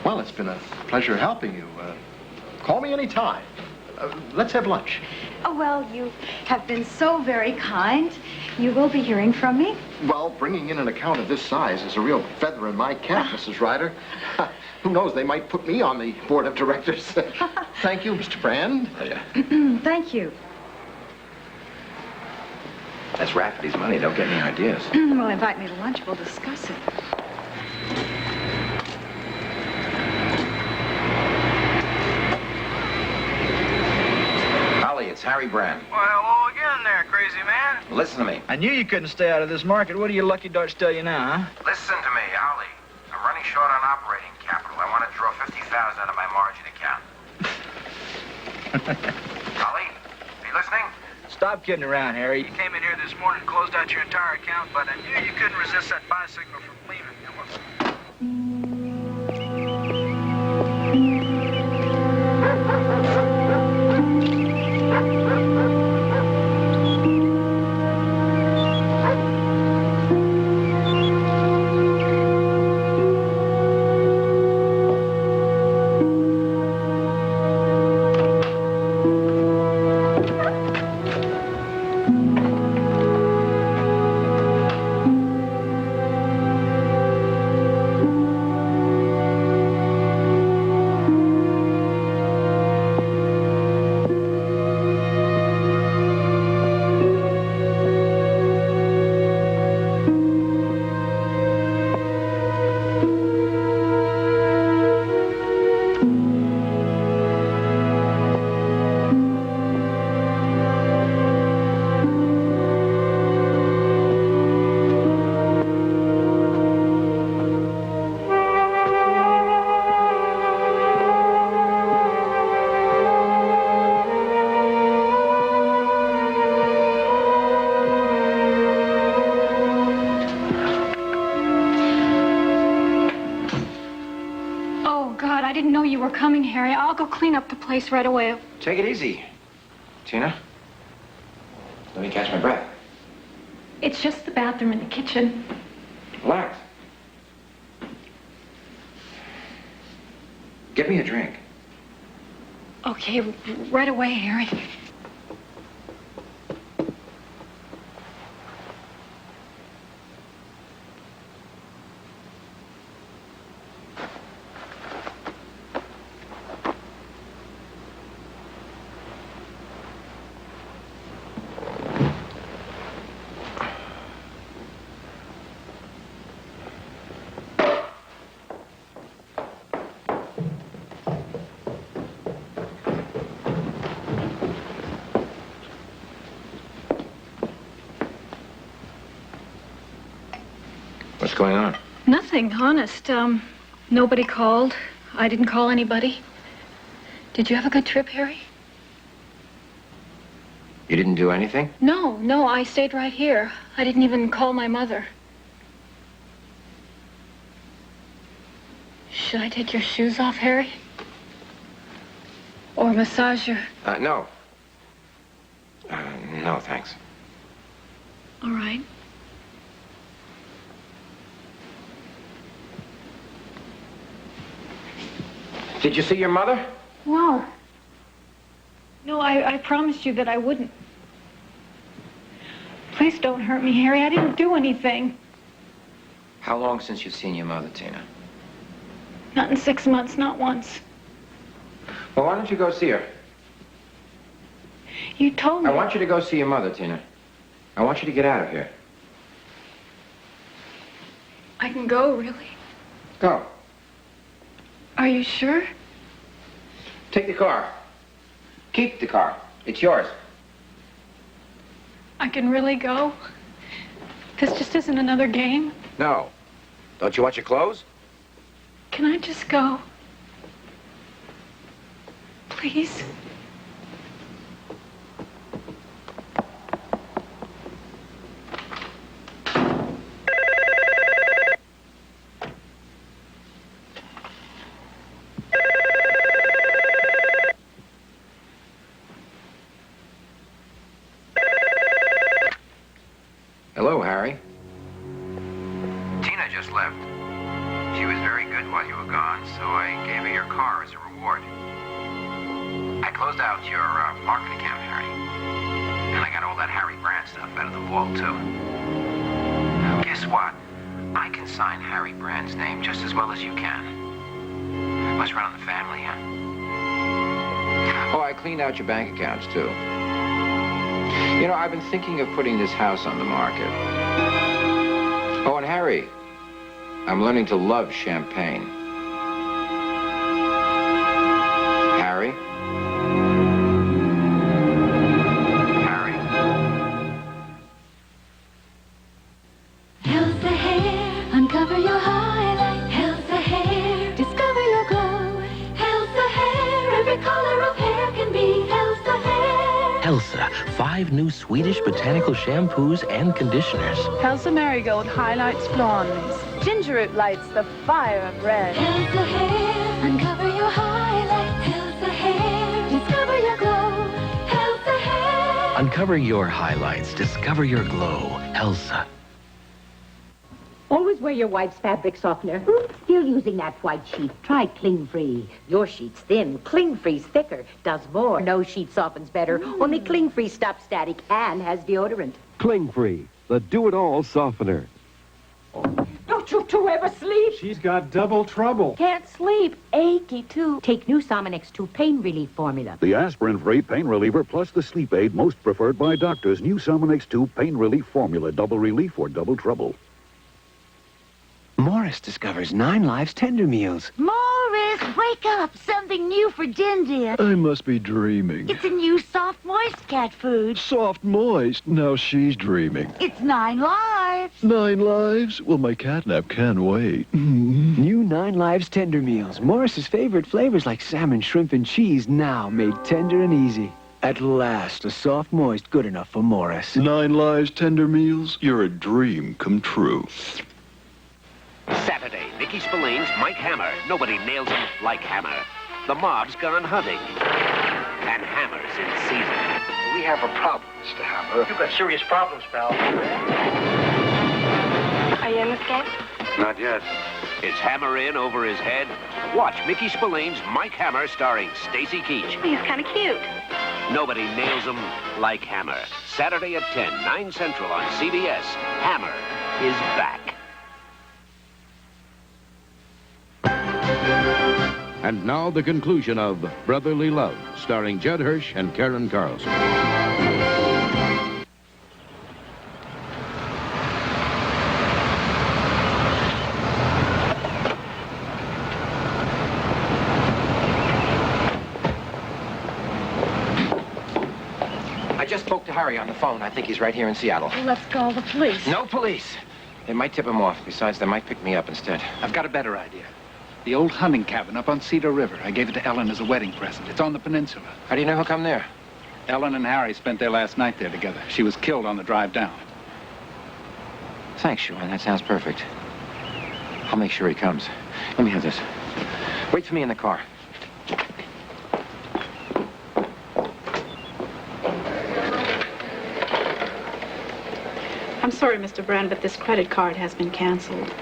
Well, it's been a pleasure helping you. Call me any time. Let's have lunch. Oh, well, you have been so very kind. You will be hearing from me? Well, bringing in an account of this size is a real feather in my cap, Mrs. Ryder. Who knows, they might put me on the board of directors. Thank you, Mr. Brand. Thank you. That's Rafferty's money. Don't get any ideas. Well, invite me to lunch. We'll discuss it. Holly, it's Harry Brand. Well, hello again there, crazy man. Listen to me. I knew you couldn't stay out of this market. What do your lucky darts tell you now, huh? Listen to me, Ollie. I'm running short on operating capital. I want to draw $50,000 out of my margin account. Ollie, are you listening? Stop kidding around, Harry. You came in here this morning and closed out your entire account, but I knew you couldn't resist that buy signal from leaving. Coming, Harry. I'll go clean up the place right away. Take it easy, Tina. Let me catch my breath. It's just the bathroom and the kitchen. Relax. Get me a drink. Okay, right away, Harry. What's going on? Nothing, honest. Nobody called. I didn't call anybody. Did you have a good trip, Harry? You didn't do anything? No, I stayed right here. I didn't even call my mother. Should I take your shoes off, Harry? Or massage your... No. No, thanks. All right. Did you see your mother? No. No, I promised you that I wouldn't. Please don't hurt me, Harry. I didn't do anything. How long since you've seen your mother, Tina? Not in 6 months, not once. Well, why don't you go see her? You told me... I want you to go see your mother, Tina. I want you to get out of here. I can go, really? Go. Are you sure? Take the car. Keep the car. It's yours. I can really go? This just isn't another game? No. Don't you want your clothes? Can I just go? Please? just left. She was very good while you were gone, so I gave her your car as a reward. I closed out your market account, Harry. And I got all that Harry Brand stuff out of the vault, too. Now, guess what? I can sign Harry Brand's name just as well as you can. Must run in the family, huh? Oh, I cleaned out your bank accounts, too. You know, I've been thinking of putting this house on the market. Oh, and Harry, I'm learning to love champagne. Harry? Elsa Hair, uncover your highlight. Elsa Hair, discover your glow. Elsa Hair, every color of hair can be Elsa Hair. Elsa, 5 new Swedish botanical shampoos and conditioners. Elsa Marigold highlights blondes. Ginger root lights the fire of red. Elsa Hair, uncover your highlight. Elsa Hair, discover your glow. Elsa Hair. Uncover your highlights, discover your glow. Elsa. Always wear your wife's fabric softener. Oops, still using that white sheet. Try Cling Free. Your sheet's thin. Cling Free's thicker. Does more. No sheet softens better. Only Cling Free stops static and has deodorant. Cling Free, the do-it-all softener. Don't you two ever sleep? She's got double trouble. Can't sleep. Achy, too. Take new Somonex 2 pain relief formula. The aspirin-free pain reliever plus the sleep aid most preferred by doctors. New Somonex 2 pain relief formula. Double relief or double trouble. Morris discovers 9 Lives tender meals. Morris, wake up. Something new for Din. I must be dreaming. It's a new soft, moist cat food. Soft moist. Now she's dreaming. It's 9 lives. 9 lives? Well, my catnap can wait. New 9 Lives tender meals. Morris's favorite flavors like salmon, shrimp, and cheese now made tender and easy. At last, a soft moist good enough for Morris. 9 Lives tender meals? You're a dream come true. Saturday, Nicky Spillane's Mike Hammer. Nobody nails him like Hammer. The mob's gone hunting. And Hammer's in season. We have a problem, Mr. Hammer. You've got serious problems, pal. Are you in this game? Not yet. It's Hammer in over his head. Watch Mickey Spillane's Mike Hammer starring Stacy Keach. He's kind of cute. Nobody nails him like Hammer. Saturday at 10, 9 Central on CBS. Hammer is back. And now the conclusion of Brotherly Love, starring Judd Hirsch and Karen Carlson. I just spoke to Harry on the phone. I think he's right here in Seattle. Well, let's call the police. No police. They might tip him off. Besides, they might pick me up instead. I've got a better idea. The old hunting cabin up on Cedar River. I gave it to Ellen as a wedding present. It's on the peninsula. How do you know he'll come there? Ellen and Harry spent their last night there together. She was killed on the drive down. Thanks, Sean. That sounds perfect. I'll make sure he comes. Let me have this. Wait for me in the car. I'm sorry, Mr. Brand, but this credit card has been canceled.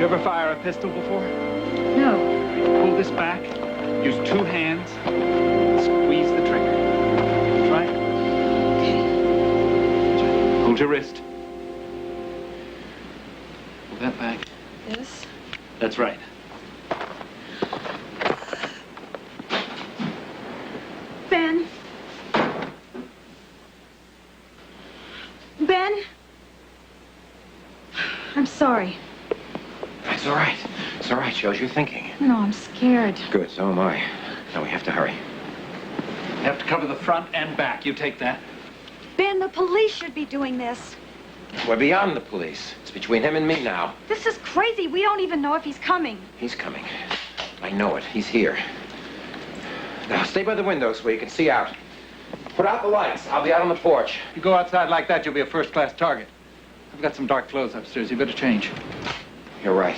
ever fire a pistol before? No. Pull this back. Use 2 hands. Squeeze the trigger. Try. Hold your wrist. Pull that back. This? That's right. Ben? Ben? I'm sorry. It's all right. It's all right. Shows you're thinking. No, I'm scared. Good, so am I. Now we have to hurry. You have to cover the front and back. You take that. Ben, the police should be doing this. We're beyond the police. It's between him and me now. This is crazy. We don't even know if he's coming. He's coming. I know it. He's here. Now, stay by the window so you can see out. Put out the lights. I'll be out on the porch. You go outside like that, you'll be a first-class target. I've got some dark clothes upstairs. You better change. You're right.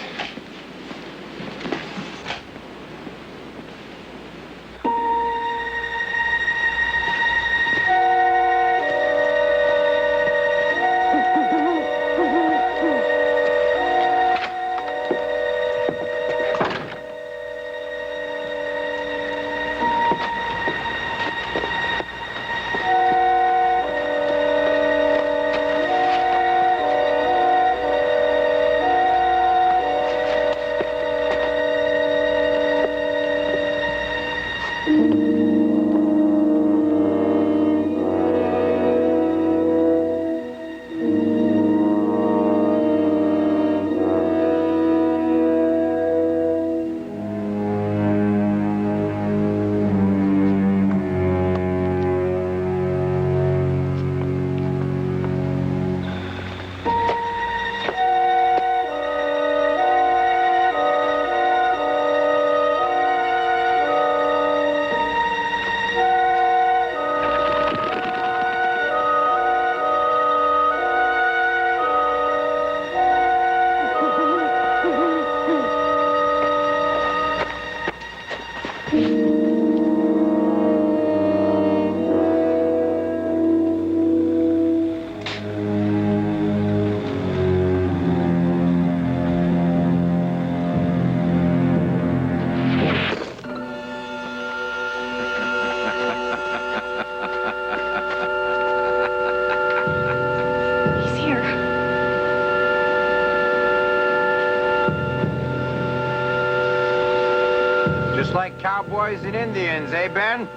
Just like cowboys and Indians, eh, Ben?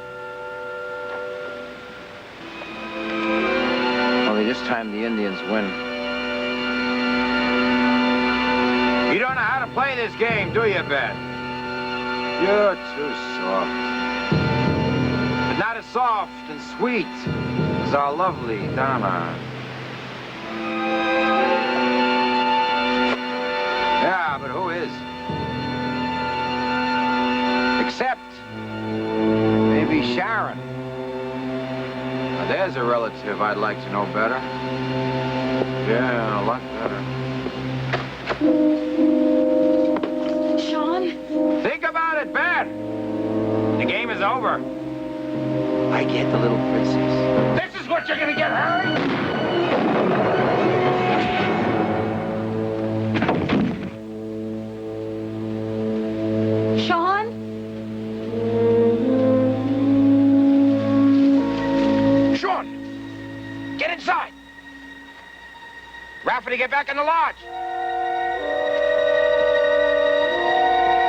Only this time the Indians win. You don't know how to play this game, do you, Ben? You're too soft. But not as soft and sweet as our lovely Donna. Yeah, but who is? Except maybe Sharon. Now, there's a relative I'd like to know better. Yeah, a lot better. Sean? Think about it, Ben. The game is over. I get the little princess. This is what you're gonna get, Harry! Sean? Sean! Get inside! Rafferty, get back in the lodge!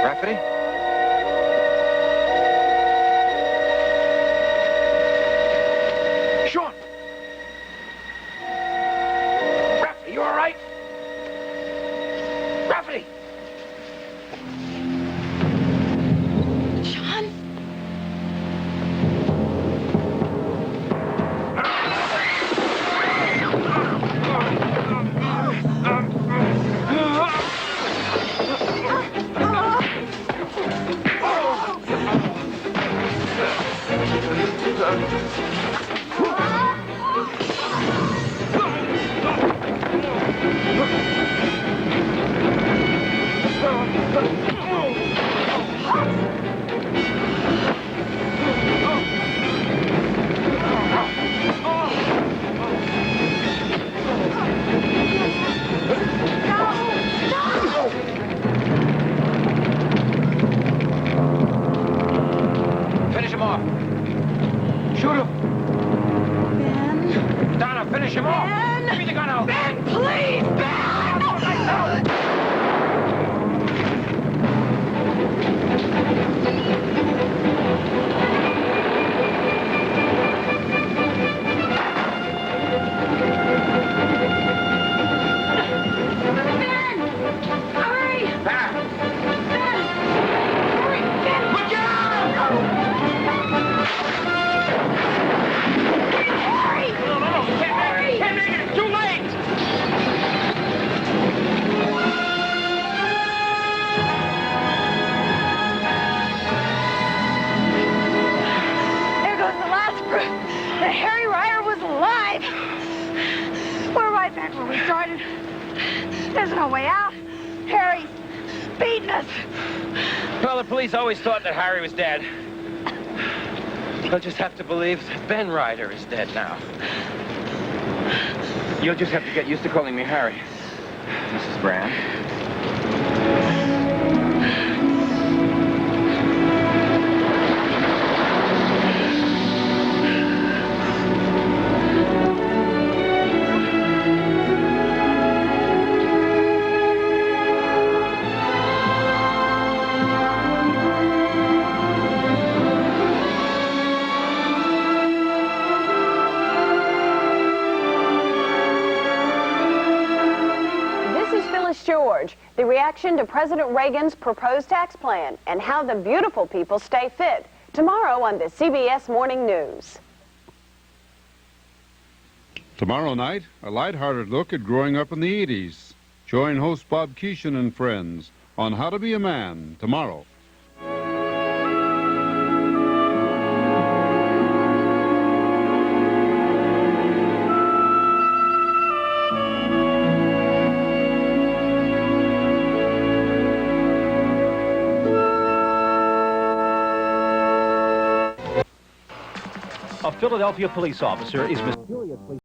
Rafferty? Sean! Rafferty, you all right? Rafferty! Sean? beating us. Well, the police always thought that Harry was dead. They'll just have to believe that Ben Ryder is dead now. You'll just have to get used to calling me Harry. Mrs. Brand. George, the reaction to President Reagan's proposed tax plan and how the beautiful people stay fit. Tomorrow on the CBS Morning News. Tomorrow night, a lighthearted look at growing up in the 80s. Join host Bob Keeshan and friends on How to Be a Man tomorrow. A Philadelphia police officer is mysteriously